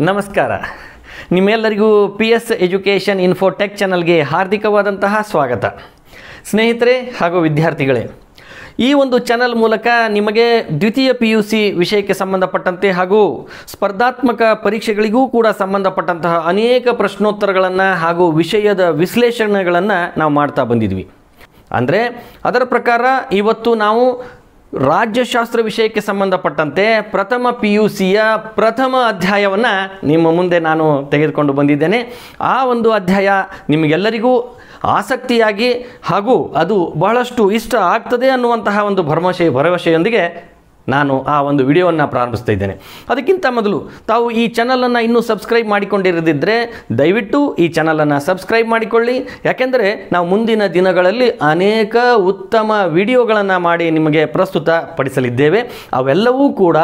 ನಮಸ್ಕಾರ. ನಿಮ್ಮೆಲ್ಲರಿಗೂ PS education Infotech ಚಾನಲ್ಗೆ ಹಾರ್ದಿಕವಾದಂತಹ ಸ್ವಾಗತ. ಸ್ನೇಹಿತರೆ ಹಾಗೂ ವಿದ್ಯಾರ್ಥಿಗಳೇ, ಈ ಒಂದು ಚಾನಲ್ ಮೂಲಕ ನಿಮಗೆ ದ್ವಿತೀಯ PUC ವಿಷಯಕ್ಕೆ ಸಂಬಂಧಪಟ್ಟಂತೆ ಹಾಗೂ ಸ್ಪರ್ಧಾತ್ಮಕ ಪರೀಕ್ಷೆಗಳಿಗೂ ಕೂಡ ಸಂಬಂಧಪಟ್ಟಂತಹ ಅನೇಕ ಪ್ರಶ್ನೋತ್ತರಗಳನ್ನು ಹಾಗೂ ವಿಷಯದ ವಿಶ್ಲೇಷಣೆಗಳನ್ನು ನಾವು ಮಾಡ್ತಾ ಬಂದಿದ್ವಿ. ಅಂದರೆ ಅದರ ಪ್ರಕಾರ ಇವತ್ತು ನಾವು ರಾಜ್ಯಶಾಸ್ತ್ರ ವಿಷಯಕ್ಕೆ ಸಂಬಂಧಪಟ್ಟಂತೆ ಪ್ರಥಮ PUCಯ ಪ್ರಥಮ ಅಧ್ಯಾಯವನ್ನು ನಿಮ್ಮ ಮುಂದೆ ನಾನು ತೆಗೆದುಕೊಂಡು ಬಂದಿದ್ದೇನೆ. ಆ ಒಂದು ಅಧ್ಯಾಯ ನಿಮಗೆಲ್ಲರಿಗೂ ಆಸಕ್ತಿಯಾಗಿ ಹಾಗೂ ಅದು ಬಹಳಷ್ಟು ಇಷ್ಟ ಆಗ್ತದೆ ಅನ್ನುವಂತಹ ಒಂದು ಭರವಸೆಯೊಂದಿಗೆ ನಾನು ಆ ಒಂದು ವಿಡಿಯೋವನ್ನು ಪ್ರಾರಂಭಿಸ್ತಾ ಇದ್ದೇನೆ. ಅದಕ್ಕಿಂತ ಮೊದಲು ತಾವು ಈ ಚಾನಲನ್ನು ಇನ್ನೂ ಸಬ್ಸ್ಕ್ರೈಬ್ ಮಾಡಿಕೊಂಡಿರದಿದ್ದರೆ ದಯವಿಟ್ಟು ಈ ಚಾನಲನ್ನು ಸಬ್ಸ್ಕ್ರೈಬ್ ಮಾಡಿಕೊಳ್ಳಿ. ಯಾಕೆಂದರೆ ನಾವು ಮುಂದಿನ ದಿನಗಳಲ್ಲಿ ಅನೇಕ ಉತ್ತಮ ವಿಡಿಯೋಗಳನ್ನು ಮಾಡಿ ನಿಮಗೆ ಪ್ರಸ್ತುತಪಡಿಸಲಿದ್ದೇವೆ. ಅವೆಲ್ಲವೂ ಕೂಡ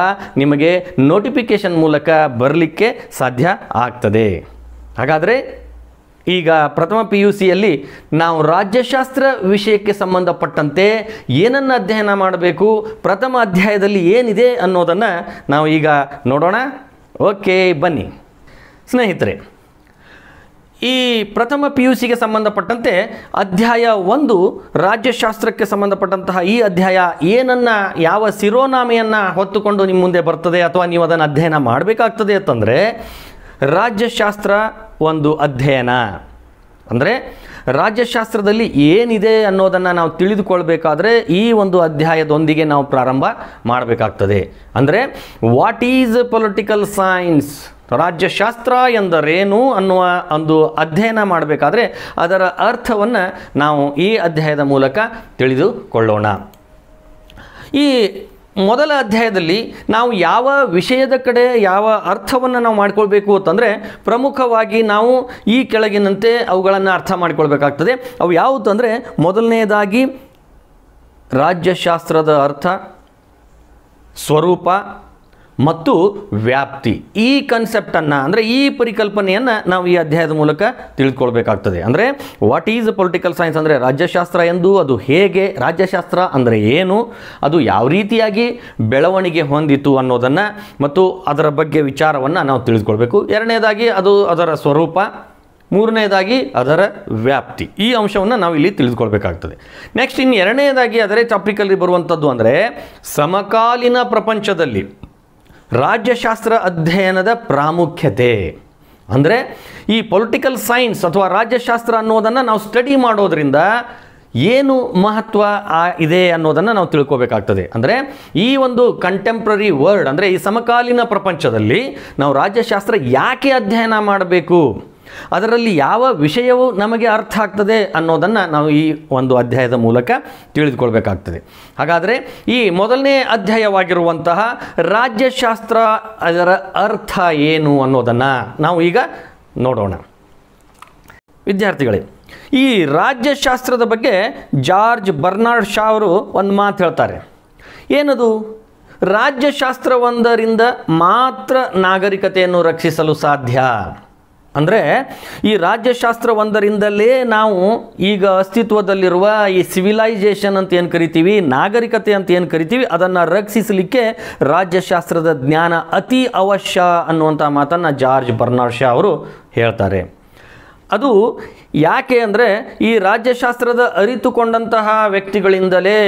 ನಿಮಗೆ ನೋಟಿಫಿಕೇಷನ್ ಮೂಲಕ ಬರಲಿಕ್ಕೆ ಸಾಧ್ಯ ಆಗ್ತದೆ. ಹಾಗಾದರೆ ಈಗ ಪ್ರಥಮ PUCಯಲ್ಲಿ ನಾವು ರಾಜ್ಯಶಾಸ್ತ್ರ ವಿಷಯಕ್ಕೆ ಸಂಬಂಧಪಟ್ಟಂತೆ ಏನನ್ನು ಅಧ್ಯಯನ ಮಾಡಬೇಕು, ಪ್ರಥಮ ಅಧ್ಯಾಯದಲ್ಲಿ ಏನಿದೆ ಅನ್ನೋದನ್ನು ನಾವು ಈಗ ನೋಡೋಣ. ಓಕೆ, ಬನ್ನಿ ಸ್ನೇಹಿತರೆ. ಈ ಪ್ರಥಮ PUCಗೆ ಸಂಬಂಧಪಟ್ಟಂತೆ ಅಧ್ಯಾಯ 1 ರಾಜ್ಯಶಾಸ್ತ್ರಕ್ಕೆ ಸಂಬಂಧಪಟ್ಟಂತಹ ಈ ಅಧ್ಯಾಯ ಏನನ್ನು, ಯಾವ ಶಿರೋನಾಮೆಯನ್ನು ಹೊತ್ತುಕೊಂಡು ನಿಮ್ಮ ಮುಂದೆ ಬರ್ತದೆ ಅಥವಾ ನೀವು ಅದನ್ನು ಅಧ್ಯಯನ ಮಾಡಬೇಕಾಗ್ತದೆ ಅಂತಂದರೆ, ರಾಜ್ಯಶಾಸ್ತ್ರ ಒಂದು ಅಧ್ಯಯನ. ಅಂದರೆ ರಾಜ್ಯಶಾಸ್ತ್ರದಲ್ಲಿ ಏನಿದೆ ಅನ್ನೋದನ್ನು ನಾವು ತಿಳಿದುಕೊಳ್ಬೇಕಾದ್ರೆ ಈ ಒಂದು ಅಧ್ಯಾಯದೊಂದಿಗೆ ನಾವು ಪ್ರಾರಂಭ ಮಾಡಬೇಕಾಗ್ತದೆ. ಅಂದರೆ ವಾಟ್ ಈಸ್ ಪೊಲಿಟಿಕಲ್ ಸೈನ್ಸ್, ರಾಜ್ಯಶಾಸ್ತ್ರ ಎಂದರೇನು ಅನ್ನುವ ಒಂದು ಅಧ್ಯಯನ ಮಾಡಬೇಕಾದ್ರೆ ಅದರ ಅರ್ಥವನ್ನು ನಾವು ಈ ಅಧ್ಯಾಯದ ಮೂಲಕ ತಿಳಿದುಕೊಳ್ಳೋಣ. ಈ ಮೊದಲ ಅಧ್ಯಾಯದಲ್ಲಿ ನಾವು ಯಾವ ವಿಷಯದ ಕಡೆ ಯಾವ ಅರ್ಥವನ್ನು ನಾವು ಮಾಡಿಕೊಳ್ಬೇಕು ಅಂತಂದರೆ, ಪ್ರಮುಖವಾಗಿ ನಾವು ಈ ಕೆಳಗಿನಂತೆ ಅವುಗಳನ್ನು ಅರ್ಥ ಮಾಡಿಕೊಳ್ಬೇಕಾಗ್ತದೆ. ಅವು ಯಾವುದು ಅಂದರೆ, ಮೊದಲನೆಯದಾಗಿ ರಾಜ್ಯಶಾಸ್ತ್ರದ ಅರ್ಥ, ಸ್ವರೂಪ ಮತ್ತು ವ್ಯಾಪ್ತಿ. ಈ ಕನ್ಸೆಪ್ಟನ್ನು ಅಂದರೆ ಈ ಪರಿಕಲ್ಪನೆಯನ್ನು ನಾವು ಈ ಅಧ್ಯಾಯದ ಮೂಲಕ ತಿಳಿದುಕೊಳ್ಬೇಕಾಗ್ತದೆ. ಅಂದರೆ ವಾಟ್ ಈಸ್ ಪೊಲಿಟಿಕಲ್ ಸೈನ್ಸ್ ಅಂದರೆ ರಾಜ್ಯಶಾಸ್ತ್ರ ಎಂದು, ಅದು ಹೇಗೆ, ರಾಜ್ಯಶಾಸ್ತ್ರ ಅಂದರೆ ಏನು, ಅದು ಯಾವ ರೀತಿಯಾಗಿ ಬೆಳವಣಿಗೆ ಹೊಂದಿತು ಅನ್ನೋದನ್ನು ಮತ್ತು ಅದರ ಬಗ್ಗೆ ವಿಚಾರವನ್ನು ನಾವು ತಿಳಿದುಕೊಳ್ಬೇಕು. ಎರಡನೇದಾಗಿ ಅದು ಅದರ ಸ್ವರೂಪ, ಮೂರನೇದಾಗಿ ಅದರ ವ್ಯಾಪ್ತಿ. ಈ ಅಂಶವನ್ನು ನಾವು ಇಲ್ಲಿ ತಿಳಿದುಕೊಳ್ಬೇಕಾಗ್ತದೆ. ನೆಕ್ಸ್ಟ್ ಇನ್ನು ಎರಡನೇದಾಗಿ ಅದರ ಟಾಪಿಕಲ್ಲಿ ಬರುವಂಥದ್ದು ಅಂದರೆ ಸಮಕಾಲೀನ ಪ್ರಪಂಚದಲ್ಲಿ ರಾಜ್ಯಶಾಸ್ತ್ರ ಅಧ್ಯಯನದ ಪ್ರಾಮುಖ್ಯತೆ. ಅಂದರೆ ಈ ಪೊಲಿಟಿಕಲ್ ಸೈನ್ಸ್ ಅಥವಾ ರಾಜ್ಯಶಾಸ್ತ್ರ ಅನ್ನೋದನ್ನು ನಾವು ಸ್ಟಡಿ ಮಾಡೋದ್ರಿಂದ ಏನು ಮಹತ್ವ ಇದೆ ಅನ್ನೋದನ್ನು ನಾವು ತಿಳ್ಕೋಬೇಕಾಗ್ತದೆ. ಅಂದರೆ ಈ ಒಂದು ಕಂಟೆಂಪ್ರರಿ ವರ್ಲ್ಡ್ ಅಂದರೆ ಈ ಸಮಕಾಲೀನ ಪ್ರಪಂಚದಲ್ಲಿ ನಾವು ರಾಜ್ಯಶಾಸ್ತ್ರ ಯಾಕೆ ಅಧ್ಯಯನ ಮಾಡಬೇಕು, ಅದರಲ್ಲಿ ಯಾವ ವಿಷಯವು ನಮಗೆ ಅರ್ಥ ಆಗ್ತದೆ ಅನ್ನೋದನ್ನು ನಾವು ಈ ಒಂದು ಅಧ್ಯಾಯದ ಮೂಲಕ ತಿಳಿದುಕೊಳ್ಬೇಕಾಗ್ತದೆ. ಹಾಗಾದರೆ ಈ ಮೊದಲನೇ ಅಧ್ಯಾಯವಾಗಿರುವಂತಹ ರಾಜ್ಯಶಾಸ್ತ್ರ, ಅದರ ಅರ್ಥ ಏನು ಅನ್ನೋದನ್ನು ನಾವು ಈಗ ನೋಡೋಣ. ವಿದ್ಯಾರ್ಥಿಗಳೇ, ಈ ರಾಜ್ಯಶಾಸ್ತ್ರದ ಬಗ್ಗೆ ಜಾರ್ಜ್ ಬರ್ನಾರ್ಡ್ ಶಾ ಅವರು ಒಂದು ಮಾತು ಹೇಳ್ತಾರೆ. ಏನದು? ರಾಜ್ಯಶಾಸ್ತ್ರವೊಂದರಿಂದ ಮಾತ್ರ ನಾಗರಿಕತೆಯನ್ನು ರಕ್ಷಿಸಲು ಸಾಧ್ಯ. ಅಂದರೆ ಈ ರಾಜ್ಯಶಾಸ್ತ್ರವೊಂದರಿಂದಲೇ ನಾವು ಈಗ ಅಸ್ತಿತ್ವದಲ್ಲಿರುವ ಈ ಸಿವಿಲೈಸೇಷನ್ ಅಂತ ಏನು ಕರಿತೀವಿ, ನಾಗರಿಕತೆ ಅಂತ ಏನು ಕರಿತೀವಿ, ಅದನ್ನು ರಕ್ಷಿಸಲಿಕ್ಕೆ ರಾಜ್ಯಶಾಸ್ತ್ರದ ಜ್ಞಾನ ಅತಿ ಅವಶ್ಯ ಅನ್ನುವಂಥ ಮಾತನ್ನು ಜಾರ್ಜ್ ಬರ್ನಾರ್ಡ್ ಶಾ ಅವರು ಹೇಳ್ತಾರೆ. ಅದು ಯಾಕೆ ಅಂದರೆ ಈ ರಾಜ್ಯಶಾಸ್ತ್ರದ ಅರಿತುಕೊಂಡಂತಹ ವ್ಯಕ್ತಿಗಳಿಂದಲೇ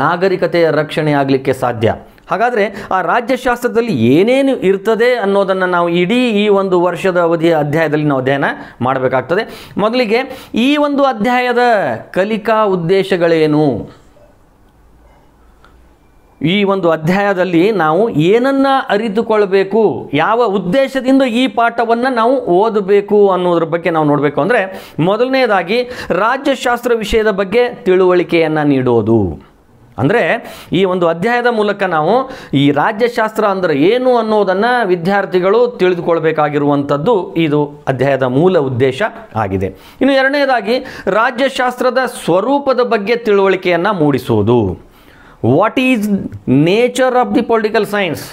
ನಾಗರಿಕತೆಯ ರಕ್ಷಣೆ ಆಗಲಿಕ್ಕೆ ಸಾಧ್ಯ. ಹಾಗಾದರೆ ಆ ರಾಜ್ಯಶಾಸ್ತ್ರದಲ್ಲಿ ಏನೇನು ಇರ್ತದೆ ಅನ್ನೋದನ್ನು ನಾವು ಇಡೀ ಈ ಒಂದು ವರ್ಷದ ಅವಧಿಯ ಅಧ್ಯಾಯದಲ್ಲಿ ನಾವು ಅಧ್ಯಯನ ಮಾಡಬೇಕಾಗ್ತದೆ. ಮೊದಲಿಗೆ ಈ ಒಂದು ಅಧ್ಯಾಯದ ಕಲಿಕಾ ಉದ್ದೇಶಗಳೇನು, ಈ ಒಂದು ಅಧ್ಯಾಯದಲ್ಲಿ ನಾವು ಏನನ್ನು ಅರಿತುಕೊಳ್ಬೇಕು, ಯಾವ ಉದ್ದೇಶದಿಂದ ಈ ಪಾಠವನ್ನು ನಾವು ಓದಬೇಕು ಅನ್ನೋದ್ರ ಬಗ್ಗೆ ನಾವು ನೋಡಬೇಕು. ಅಂದರೆ ಮೊದಲನೇದಾಗಿ ರಾಜ್ಯಶಾಸ್ತ್ರ ವಿಷಯದ ಬಗ್ಗೆ ತಿಳುವಳಿಕೆಯನ್ನು ನೀಡೋದು. ಅಂದರೆ ಈ ಒಂದು ಅಧ್ಯಾಯದ ಮೂಲಕ ನಾವು ಈ ರಾಜ್ಯಶಾಸ್ತ್ರ ಅಂದರೆ ಏನು ಅನ್ನೋದನ್ನು ವಿದ್ಯಾರ್ಥಿಗಳು ತಿಳಿದುಕೊಳ್ಬೇಕಾಗಿರುವಂಥದ್ದು ಇದು ಅಧ್ಯಾಯದ ಮೂಲ ಉದ್ದೇಶ ಆಗಿದೆ. ಇನ್ನು ಎರಡನೇದಾಗಿ ರಾಜ್ಯಶಾಸ್ತ್ರದ ಸ್ವರೂಪದ ಬಗ್ಗೆ ತಿಳುವಳಿಕೆಯನ್ನು ಮೂಡಿಸುವುದು. What is nature of the political science,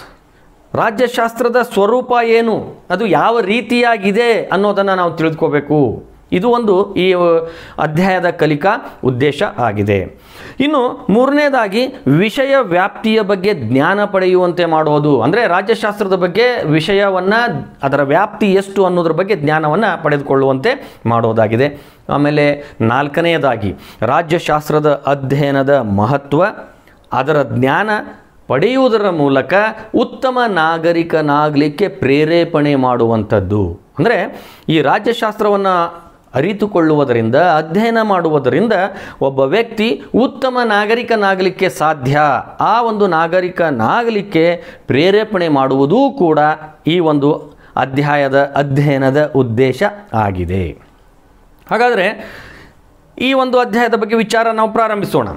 ರಾಜ್ಯಶಾಸ್ತ್ರದ ಸ್ವರೂಪ ಏನು, ಅದು ಯಾವ ರೀತಿಯಾಗಿದೆ ಅನ್ನೋದನ್ನು ನಾವು ತಿಳಿದುಕೋಬೇಕು. ಇದು ಒಂದು ಈ ಅಧ್ಯಾಯದ ಕಲಿಕಾ ಉದ್ದೇಶ ಆಗಿದೆ. ಇನ್ನು ಮೂರನೇದಾಗಿ ವಿಷಯ ವ್ಯಾಪ್ತಿಯ ಬಗ್ಗೆ ಜ್ಞಾನ ಪಡೆಯುವಂತೆ ಮಾಡೋದು. ಅಂದರೆ ರಾಜ್ಯಶಾಸ್ತ್ರದ ಬಗ್ಗೆ ವಿಷಯವನ್ನು, ಅದರ ವ್ಯಾಪ್ತಿ ಎಷ್ಟು ಅನ್ನೋದ್ರ ಬಗ್ಗೆ ಜ್ಞಾನವನ್ನು ಪಡೆದುಕೊಳ್ಳುವಂತೆ ಮಾಡೋದಾಗಿದೆ. ಆಮೇಲೆ ನಾಲ್ಕನೆಯದಾಗಿ ರಾಜ್ಯಶಾಸ್ತ್ರದ ಅಧ್ಯಯನದ ಮಹತ್ವ, ಅದರ ಜ್ಞಾನ ಪಡೆಯುವುದರ ಮೂಲಕ ಉತ್ತಮ ನಾಗರಿಕನಾಗಲಿಕ್ಕೆ ಪ್ರೇರೇಪಣೆ ಮಾಡುವಂಥದ್ದು. ಅಂದರೆ ಈ ರಾಜ್ಯಶಾಸ್ತ್ರವನ್ನು ಅರಿತುಕೊಳ್ಳುವುದರಿಂದ, ಅಧ್ಯಯನ ಮಾಡುವುದರಿಂದ ಒಬ್ಬ ವ್ಯಕ್ತಿ ಉತ್ತಮ ನಾಗರಿಕನಾಗಲಿಕ್ಕೆ ಸಾಧ್ಯ. ಆ ಒಂದು ನಾಗರಿಕನಾಗಲಿಕ್ಕೆ ಪ್ರೇರೇಪಣೆ ಮಾಡುವುದೂ ಕೂಡ ಈ ಒಂದು ಅಧ್ಯಯನದ ಉದ್ದೇಶ ಆಗಿದೆ. ಹಾಗಾದರೆ ಈ ಒಂದು ಅಧ್ಯಾಯದ ಬಗ್ಗೆ ವಿಚಾರ ನಾವು ಪ್ರಾರಂಭಿಸೋಣ.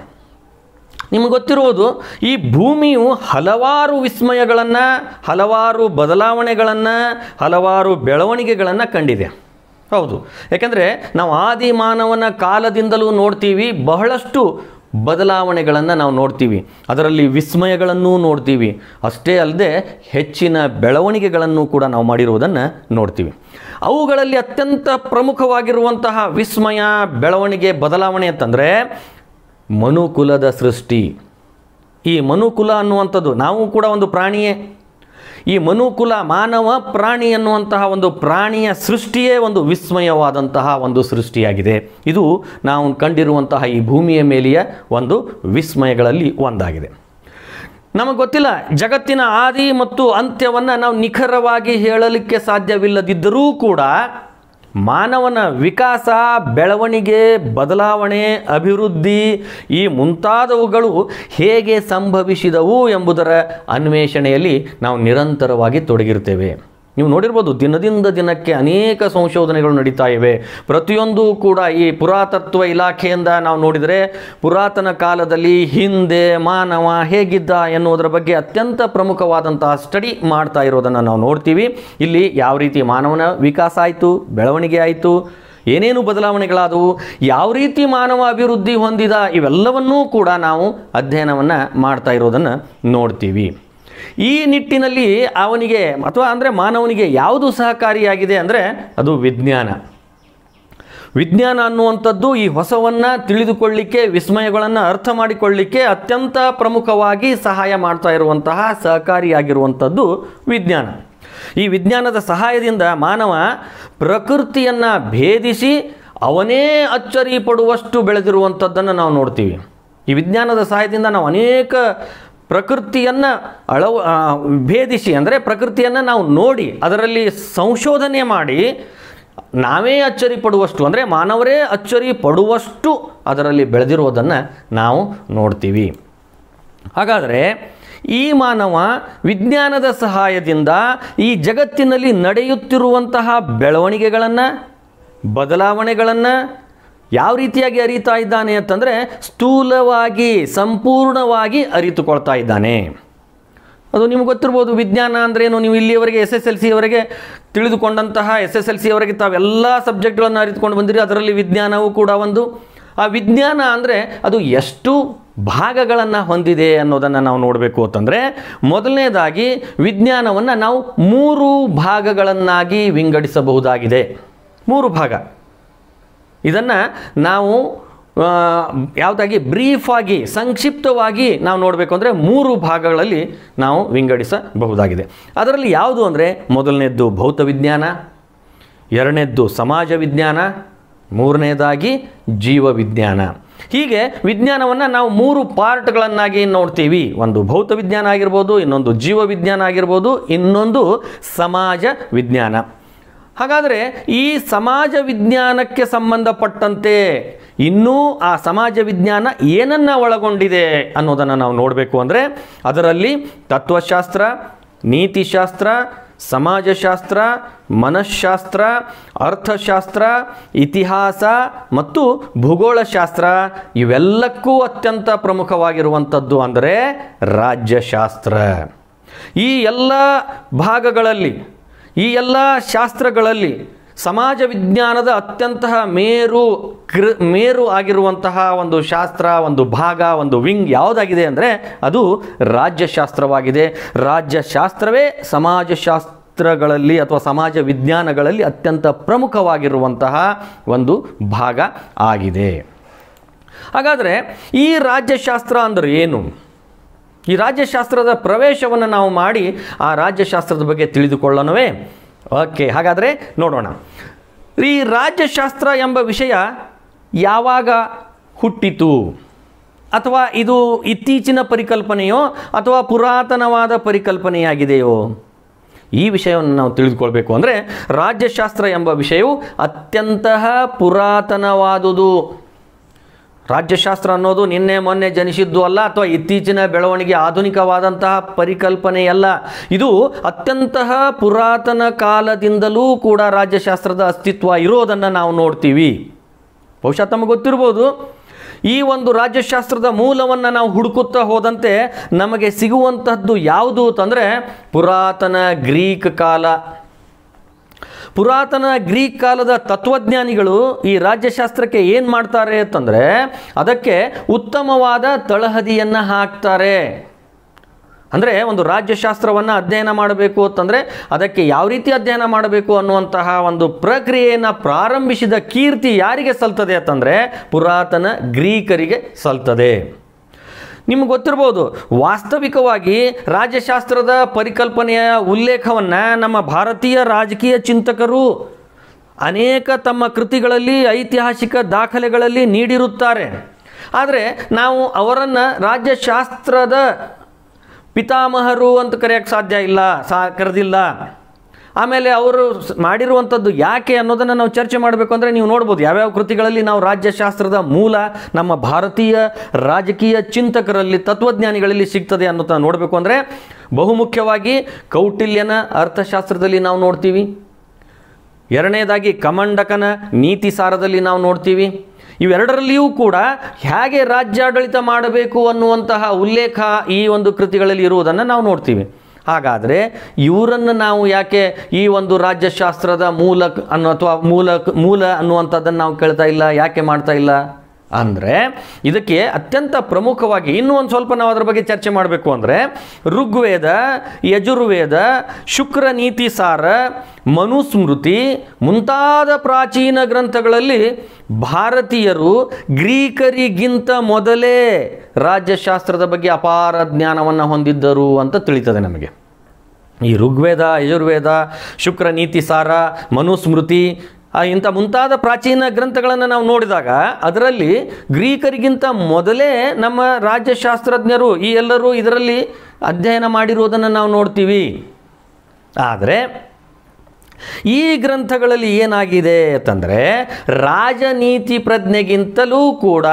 ನಿಮಗೆ ಗೊತ್ತಿರುವುದು, ಈ ಭೂಮಿಯು ಹಲವಾರು ವಿಸ್ಮಯಗಳನ್ನು, ಹಲವಾರು ಬದಲಾವಣೆಗಳನ್ನು, ಹಲವಾರು ಬೆಳವಣಿಗೆಗಳನ್ನು ಕಂಡಿದೆ. ಹೌದು, ಯಾಕೆಂದರೆ ನಾವು ಆದಿ ಮಾನವನ ಕಾಲದಿಂದಲೂ ನೋಡ್ತೀವಿ, ಬಹಳಷ್ಟು ಬದಲಾವಣೆಗಳನ್ನು ನಾವು ನೋಡ್ತೀವಿ, ಅದರಲ್ಲಿ ವಿಸ್ಮಯಗಳನ್ನು ನೋಡ್ತೀವಿ. ಅಷ್ಟೇ ಅಲ್ಲದೆ ಹೆಚ್ಚಿನ ಬೆಳವಣಿಗೆಗಳನ್ನು ಕೂಡ ನಾವು ಮಾಡಿರುವುದನ್ನು ನೋಡ್ತೀವಿ. ಅವುಗಳಲ್ಲಿ ಅತ್ಯಂತ ಪ್ರಮುಖವಾಗಿರುವಂತಹ ವಿಸ್ಮಯ, ಬೆಳವಣಿಗೆ, ಬದಲಾವಣೆ ಅಂತಂದರೆ ಮನುಕುಲದ ಸೃಷ್ಟಿ. ಈ ಮನುಕುಲ ಅನ್ನುವಂಥದ್ದು, ನಾವು ಕೂಡ ಒಂದು ಪ್ರಾಣಿಯೇ. ಈ ಮನುಕುಲ, ಮಾನವ ಪ್ರಾಣಿ ಎನ್ನುವಂತಹ ಒಂದು ಪ್ರಾಣಿಯ ಸೃಷ್ಟಿಯೇ ಒಂದು ವಿಸ್ಮಯವಾದಂತಹ ಒಂದು ಸೃಷ್ಟಿಯಾಗಿದೆ. ಇದು ನಾವು ಕಂಡಿರುವಂತಹ ಈ ಭೂಮಿಯ ಮೇಲೆಯ ಒಂದು ವಿಸ್ಮಯಗಳಲ್ಲಿ ಒಂದಾಗಿದೆ. ನಮಗೆ ಗೊತ್ತಿಲ್ಲ, ಜಗತ್ತಿನ ಆದಿ ಮತ್ತು ಅಂತ್ಯವನ್ನು ನಾವು ನಿಖರವಾಗಿ ಹೇಳಲಿಕ್ಕೆ ಸಾಧ್ಯವಿಲ್ಲದಿದ್ದರೂ ಕೂಡ ಮಾನವನ ವಿಕಾಸ, ಬೆಳವಣಿಗೆ, ಬದಲಾವಣೆ, ಅಭಿವೃದ್ಧಿ ಈ ಮುಂತಾದವುಗಳು ಹೇಗೆ ಸಂಭವಿಸಿದವು ಎಂಬುದರ ಅನ್ವೇಷಣೆಯಲ್ಲಿ ನಾವು ನಿರಂತರವಾಗಿ ತೊಡಗಿರ್ತೇವೆ. ನೀವು ನೋಡಿರ್ಬೋದು, ದಿನದಿಂದ ದಿನಕ್ಕೆ ಅನೇಕ ಸಂಶೋಧನೆಗಳು ನಡೀತಾ ಇವೆ. ಪ್ರತಿಯೊಂದು ಕೂಡ ಈ ಪುರಾತತ್ವ ಇಲಾಖೆಯಿಂದ ನಾವು ನೋಡಿದರೆ ಪುರಾತನ ಕಾಲದಲ್ಲಿ ಹಿಂದೆ ಮಾನವ ಹೇಗಿದ್ದ ಎನ್ನುವುದರ ಬಗ್ಗೆ ಅತ್ಯಂತ ಪ್ರಮುಖವಾದಂತಹ ಸ್ಟಡಿ ಮಾಡ್ತಾ ಇರೋದನ್ನು ನಾವು ನೋಡ್ತೀವಿ. ಇಲ್ಲಿ ಯಾವ ರೀತಿ ಮಾನವನ ವಿಕಾಸ ಆಯಿತು, ಬೆಳವಣಿಗೆ ಆಯಿತು, ಏನೇನು ಬದಲಾವಣೆಗಳಾದವು, ಯಾವ ರೀತಿ ಮಾನವ ಅಭಿವೃದ್ಧಿ ಹೊಂದಿದ, ಇವೆಲ್ಲವನ್ನೂ ಕೂಡ ನಾವು ಅಧ್ಯಯನವನ್ನು ಮಾಡ್ತಾ ಇರೋದನ್ನು ನೋಡ್ತೀವಿ. ಈ ನಿಟ್ಟಿನಲ್ಲಿ ಅವನಿಗೆ ಅಥವಾ ಅಂದರೆ ಮಾನವನಿಗೆ ಯಾವುದು ಸಹಕಾರಿಯಾಗಿದೆ ಅಂದರೆ ಅದು ವಿಜ್ಞಾನ. ವಿಜ್ಞಾನ ಅನ್ನುವಂಥದ್ದು ಈ ಹೊಸವನ್ನು ತಿಳಿದುಕೊಳ್ಳಲಿಕ್ಕೆ, ವಿಸ್ಮಯಗಳನ್ನು ಅರ್ಥ ಮಾಡಿಕೊಳ್ಳಲಿಕ್ಕೆ ಅತ್ಯಂತ ಪ್ರಮುಖವಾಗಿ ಸಹಾಯ ಮಾಡ್ತಾ ಇರುವಂತಹ, ಸಹಕಾರಿಯಾಗಿರುವಂಥದ್ದು ವಿಜ್ಞಾನ. ಈ ವಿಜ್ಞಾನದ ಸಹಾಯದಿಂದ ಮಾನವ ಪ್ರಕೃತಿಯನ್ನು ಭೇದಿಸಿ ಅವನೇ ಅಚ್ಚರಿ ಪಡುವಷ್ಟು ಬೆಳೆದಿರುವಂಥದ್ದನ್ನು ನಾವು ನೋಡ್ತೀವಿ. ಈ ವಿಜ್ಞಾನದ ಸಹಾಯದಿಂದ ನಾವು ಅನೇಕ ಪ್ರಕೃತಿಯನ್ನು ಭೇದಿಸಿ, ಅಂದರೆ ಪ್ರಕೃತಿಯನ್ನು ನಾವು ನೋಡಿ ಅದರಲ್ಲಿ ಸಂಶೋಧನೆ ಮಾಡಿ ನಾವೇ ಅಚ್ಚರಿ ಪಡುವಷ್ಟು, ಅಂದರೆ ಮಾನವರೇ ಅಚ್ಚರಿ ಪಡುವಷ್ಟು ಅದರಲ್ಲಿ ಬೆಳೆದಿರುವುದನ್ನು ನಾವು ನೋಡ್ತೀವಿ. ಹಾಗಾದರೆ ಈ ಮಾನವ ವಿಜ್ಞಾನದ ಸಹಾಯದಿಂದ ಈ ಜಗತ್ತಿನಲ್ಲಿ ನಡೆಯುತ್ತಿರುವಂತಹ ಬೆಳವಣಿಗೆಗಳನ್ನು, ಬದಲಾವಣೆಗಳನ್ನು ಯಾವ ರೀತಿಯಾಗಿ ಅರಿತಾ ಇದ್ದಾನೆ ಅಂತಂದರೆ ಸ್ಥೂಲವಾಗಿ, ಸಂಪೂರ್ಣವಾಗಿ ಅರಿತುಕೊಳ್ತಾ ಇದ್ದಾನೆ. ಅದು ನಿಮ್ಗೆ ಗೊತ್ತಿರ್ಬೋದು, ವಿಜ್ಞಾನ ಅಂದ್ರೇನು. ನೀವು ಇಲ್ಲಿಯವರೆಗೆ SSLC ಯವರೆಗೆ ತಿಳಿದುಕೊಂಡಂತಹ, SSLC ಯವರೆಗೆ ತಾವೆಲ್ಲ ಸಬ್ಜೆಕ್ಟ್ಗಳನ್ನು ಅರಿತುಕೊಂಡು ಬಂದಿರಿ, ಅದರಲ್ಲಿ ವಿಜ್ಞಾನವೂ ಕೂಡ ಒಂದು. ಆ ವಿಜ್ಞಾನ ಅಂದರೆ ಅದು ಎಷ್ಟು ಭಾಗಗಳನ್ನು ಹೊಂದಿದೆ ಅನ್ನೋದನ್ನು ನಾವು ನೋಡಬೇಕು ಅಂತಂದರೆ, ಮೊದಲನೇದಾಗಿ ವಿಜ್ಞಾನವನ್ನು ನಾವು 3 ಭಾಗಗಳನ್ನಾಗಿ ವಿಂಗಡಿಸಬಹುದಾಗಿದೆ. 3 ಭಾಗ. ಇದನ್ನು ನಾವು ಯಾವುದಾಗಿ ಬ್ರೀಫಾಗಿ, ಸಂಕ್ಷಿಪ್ತವಾಗಿ ನಾವು ನೋಡಬೇಕು ಅಂದರೆ 3 ಭಾಗಗಳಲ್ಲಿ ನಾವು ವಿಂಗಡಿಸಬಹುದಾಗಿದೆ. ಅದರಲ್ಲಿ ಯಾವುದು ಅಂದರೆ, ಮೊದಲನೇದ್ದು ಭೌತ ವಿಜ್ಞಾನ, ಎರಡನೇದ್ದು ಸಮಾಜ ವಿಜ್ಞಾನ, ಮೂರನೇದಾಗಿ ಜೀವ ವಿಜ್ಞಾನ. ಹೀಗೆ ವಿಜ್ಞಾನವನ್ನು ನಾವು 3 ಪಾರ್ಟ್ಗಳನ್ನಾಗಿ ನೋಡ್ತೀವಿ. ಒಂದು ಭೌತ ವಿಜ್ಞಾನ ಆಗಿರ್ಬೋದು, ಇನ್ನೊಂದು ಜೀವ ವಿಜ್ಞಾನ ಆಗಿರ್ಬೋದು, ಇನ್ನೊಂದು ಸಮಾಜ ವಿಜ್ಞಾನ. ಹಾಗಾದರೆ ಈ ಸಮಾಜ ವಿಜ್ಞಾನಕ್ಕೆ ಸಂಬಂಧಪಟ್ಟಂತೆ ಇನ್ನೂ ಆ ಸಮಾಜ ವಿಜ್ಞಾನ ಏನನ್ನು ಒಳಗೊಂಡಿದೆ ಅನ್ನೋದನ್ನು ನಾವು ನೋಡಬೇಕು. ಅಂದರೆ ಅದರಲ್ಲಿ ತತ್ವಶಾಸ್ತ್ರ, ನೀತಿಶಾಸ್ತ್ರ, ಸಮಾಜಶಾಸ್ತ್ರ, ಮನಃಶಾಸ್ತ್ರ, ಅರ್ಥಶಾಸ್ತ್ರ, ಇತಿಹಾಸ ಮತ್ತು ಭೂಗೋಳಶಾಸ್ತ್ರ ಇವೆಲ್ಲಕ್ಕೂ ಅತ್ಯಂತ ಪ್ರಮುಖವಾಗಿರುವಂಥದ್ದು ಅಂದರೆ ರಾಜ್ಯಶಾಸ್ತ್ರ. ಈ ಎಲ್ಲ ಭಾಗಗಳಲ್ಲಿ, ಈ ಎಲ್ಲ ಶಾಸ್ತ್ರಗಳಲ್ಲಿ ಸಮಾಜ ವಿಜ್ಞಾನದ ಅತ್ಯಂತ ಮೇರು ಆಗಿರುವಂತಹ ಒಂದು ಶಾಸ್ತ್ರ, ಒಂದು ಭಾಗ, ಒಂದು ವಿಂಗ್ ಯಾವುದಾಗಿದೆ ಅಂದರೆ ಅದು ರಾಜ್ಯಶಾಸ್ತ್ರವಾಗಿದೆ. ರಾಜ್ಯಶಾಸ್ತ್ರವೇ ಶಾಸ್ತ್ರಗಳಲ್ಲಿ ಅಥವಾ ಸಮಾಜ ವಿಜ್ಞಾನಗಳಲ್ಲಿ ಅತ್ಯಂತ ಪ್ರಮುಖವಾಗಿರುವಂತಹ ಒಂದು ಭಾಗ ಆಗಿದೆ. ಹಾಗಾದರೆ ಈ ರಾಜ್ಯಶಾಸ್ತ್ರ ಅಂದರೆ ಏನು? ಈ ರಾಜ್ಯಶಾಸ್ತ್ರದ ಪ್ರವೇಶವನ್ನು ನಾವು ಮಾಡಿ ಆ ರಾಜ್ಯಶಾಸ್ತ್ರದ ಬಗ್ಗೆ ತಿಳಿದುಕೊಳ್ಳೋಣವೇ? ಓಕೆ, ಹಾಗಾದರೆ ನೋಡೋಣ. ಈ ರಾಜ್ಯಶಾಸ್ತ್ರ ಎಂಬ ವಿಷಯ ಯಾವಾಗ ಹುಟ್ಟಿತು, ಅಥವಾ ಇದು ಇತ್ತೀಚಿನ ಪರಿಕಲ್ಪನೆಯೋ ಅಥವಾ ಪುರಾತನವಾದ ಪರಿಕಲ್ಪನೆಯಾಗಿದೆಯೋ? ಈ ವಿಷಯವನ್ನು ನಾವು ತಿಳಿದುಕೊಳ್ಬೇಕು ಅಂದರೆ ರಾಜ್ಯಶಾಸ್ತ್ರ ಎಂಬ ವಿಷಯವು ಅತ್ಯಂತ ಪುರಾತನವಾದುದು. ರಾಜ್ಯಶಾಸ್ತ್ರ ಅನ್ನೋದು ನಿನ್ನೆ ಮೊನ್ನೆ ಜನಿಸಿದ್ದು ಅಲ್ಲ, ಅಥವಾ ಇತ್ತೀಚಿನ ಬೆಳವಣಿಗೆ ಆಧುನಿಕವಾದಂತಹ ಪರಿಕಲ್ಪನೆಯಲ್ಲ. ಇದು ಅತ್ಯಂತ ಪುರಾತನ ಕಾಲದಿಂದಲೂ ಕೂಡ ರಾಜ್ಯಶಾಸ್ತ್ರದ ಅಸ್ತಿತ್ವ ಇರೋದನ್ನು ನಾವು ನೋಡ್ತೀವಿ. ಬಹುಶಃ ತಮಗೆ ಗೊತ್ತಿರ್ಬೋದು, ಈ ಒಂದು ರಾಜ್ಯಶಾಸ್ತ್ರದ ಮೂಲವನ್ನು ನಾವು ಹುಡುಕುತ್ತಾ ಹೋದಂತೆ ನಮಗೆ ಸಿಗುವಂತಹದ್ದು ಯಾವುದು ಅಂತಂದರೆ ಪುರಾತನ ಗ್ರೀಕ್ ಕಾಲ. ಪುರಾತನ ಗ್ರೀಕ್ ಕಾಲದ ತತ್ವಜ್ಞಾನಿಗಳು ಈ ರಾಜ್ಯಶಾಸ್ತ್ರಕ್ಕೆ ಏನು ಮಾಡ್ತಾರೆ ಅಂತಂದರೆ ಅದಕ್ಕೆ ಉತ್ತಮವಾದ ತಳಹದಿಯನ್ನು ಹಾಕ್ತಾರೆ. ಅಂದರೆ ಒಂದು ರಾಜ್ಯಶಾಸ್ತ್ರವನ್ನು ಅಧ್ಯಯನ ಮಾಡಬೇಕು ಅಂತಂದರೆ ಅದಕ್ಕೆ ಯಾವ ರೀತಿ ಅಧ್ಯಯನ ಮಾಡಬೇಕು ಅನ್ನುವಂತಹ ಒಂದು ಪ್ರಕ್ರಿಯೆಯನ್ನು ಪ್ರಾರಂಭಿಸಿದ ಕೀರ್ತಿ ಯಾರಿಗೆ ಸಲ್ತದೆ ಅಂತಂದರೆ ಪುರಾತನ ಗ್ರೀಕರಿಗೆ ಸಲ್ತದೆ. ನಿಮ್ಗೆ ಗೊತ್ತಿರ್ಬೋದು, ವಾಸ್ತವಿಕವಾಗಿ ರಾಜ್ಯಶಾಸ್ತ್ರದ ಪರಿಕಲ್ಪನೆಯ ಉಲ್ಲೇಖವನ್ನು ನಮ್ಮ ಭಾರತೀಯ ರಾಜಕೀಯ ಚಿಂತಕರು ಅನೇಕ ತಮ್ಮ ಕೃತಿಗಳಲ್ಲಿ ಐತಿಹಾಸಿಕ ದಾಖಲೆಗಳಲ್ಲಿ ನೀಡಿರುತ್ತಾರೆ. ಆದರೆ ನಾವು ಅವರನ್ನು ರಾಜ್ಯಶಾಸ್ತ್ರದ ಪಿತಾಮಹರು ಅಂತ ಕರೆಯೋಕ್ಕೆ ಸಾಧ್ಯ ಇಲ್ಲ, ಕರೆದಿಲ್ಲ. ಆಮೇಲೆ ಅವರು ಮಾಡಿರುವಂಥದ್ದು ಯಾಕೆ ಅನ್ನೋದನ್ನು ನಾವು ಚರ್ಚೆ ಮಾಡಬೇಕು ಅಂದರೆ ನೀವು ನೋಡ್ಬೋದು ಯಾವ್ಯಾವ ಕೃತಿಗಳಲ್ಲಿ ನಾವು ರಾಜ್ಯಶಾಸ್ತ್ರದ ಮೂಲ ನಮ್ಮ ಭಾರತೀಯ ರಾಜಕೀಯ ಚಿಂತಕರಲ್ಲಿ ತತ್ವಜ್ಞಾನಿಗಳಲ್ಲಿ ಸಿಗ್ತದೆ ಅನ್ನೋದನ್ನು ನೋಡಬೇಕು ಅಂದರೆ ಬಹುಮುಖ್ಯವಾಗಿ ಕೌಟಿಲ್ಯನ ಅರ್ಥಶಾಸ್ತ್ರದಲ್ಲಿ ನಾವು ನೋಡ್ತೀವಿ. ಎರಡನೇದಾಗಿ ಕಮಂಡಕನ ನೀತಿಸಾರದಲ್ಲಿ ನಾವು ನೋಡ್ತೀವಿ. ಇವೆರಡರಲ್ಲಿಯೂ ಕೂಡ ಹೇಗೆ ರಾಜ್ಯಾಡಳಿತ ಮಾಡಬೇಕು ಅನ್ನುವಂತಹ ಉಲ್ಲೇಖ ಈ ಒಂದು ಕೃತಿಗಳಲ್ಲಿ ಇರುವುದನ್ನು ನಾವು ನೋಡ್ತೀವಿ. ಹಾಗಾದರೆ ಇವರನ್ನು ನಾವು ಯಾಕೆ ಈ ಒಂದು ರಾಜ್ಯಶಾಸ್ತ್ರದ ಮೂಲ ಅನ್ನುವಂಥದ್ದನ್ನು ನಾವು ಕೇಳ್ತಾ ಇಲ್ಲ, ಯಾಕೆ ಮಾಡ್ತಾ ಇಲ್ಲ ಅಂದರೆ ಇದಕ್ಕೆ ಅತ್ಯಂತ ಪ್ರಮುಖವಾಗಿ ಇನ್ನೂ ಒಂದು ಸ್ವಲ್ಪ ನಾವು ಅದರ ಬಗ್ಗೆ ಚರ್ಚೆ ಮಾಡಬೇಕು ಅಂದರೆ ಋಗ್ವೇದ, ಯಜುರ್ವೇದ, ಶುಕ್ರ ನೀತಿಸಾರ, ಮನುಸ್ಮೃತಿ ಮುಂತಾದ ಪ್ರಾಚೀನ ಗ್ರಂಥಗಳಲ್ಲಿ ಭಾರತೀಯರು ಗ್ರೀಕರಿಗಿಂತ ಮೊದಲೇ ರಾಜ್ಯಶಾಸ್ತ್ರದ ಬಗ್ಗೆ ಅಪಾರ ಜ್ಞಾನವನ್ನು ಹೊಂದಿದ್ದರು ಅಂತ ತಿಳಿತದೆ ನಮಗೆ. ಈ ಋಗ್ವೇದ, ಯಜುರ್ವೇದ, ಶುಕ್ರ ನೀತಿಸಾರ, ಮನುಸ್ಮೃತಿ ಇಂಥ ಮುಂತಾದ ಪ್ರಾಚೀನ ಗ್ರಂಥಗಳನ್ನು ನಾವು ನೋಡಿದಾಗ ಅದರಲ್ಲಿ ಗ್ರೀಕರಿಗಿಂತ ಮೊದಲೇ ನಮ್ಮ ರಾಜ್ಯಶಾಸ್ತ್ರಜ್ಞರು ಈ ಎಲ್ಲರೂ ಇದರಲ್ಲಿ ಅಧ್ಯಯನ ಮಾಡಿರುವುದನ್ನು ನಾವು ನೋಡ್ತೀವಿ. ಆದರೆ ಈ ಗ್ರಂಥಗಳಲ್ಲಿ ಏನಾಗಿದೆ ಅಂತಂದರೆ ರಾಜನೀತಿ ಪ್ರಜ್ಞೆಗಿಂತಲೂ ಕೂಡ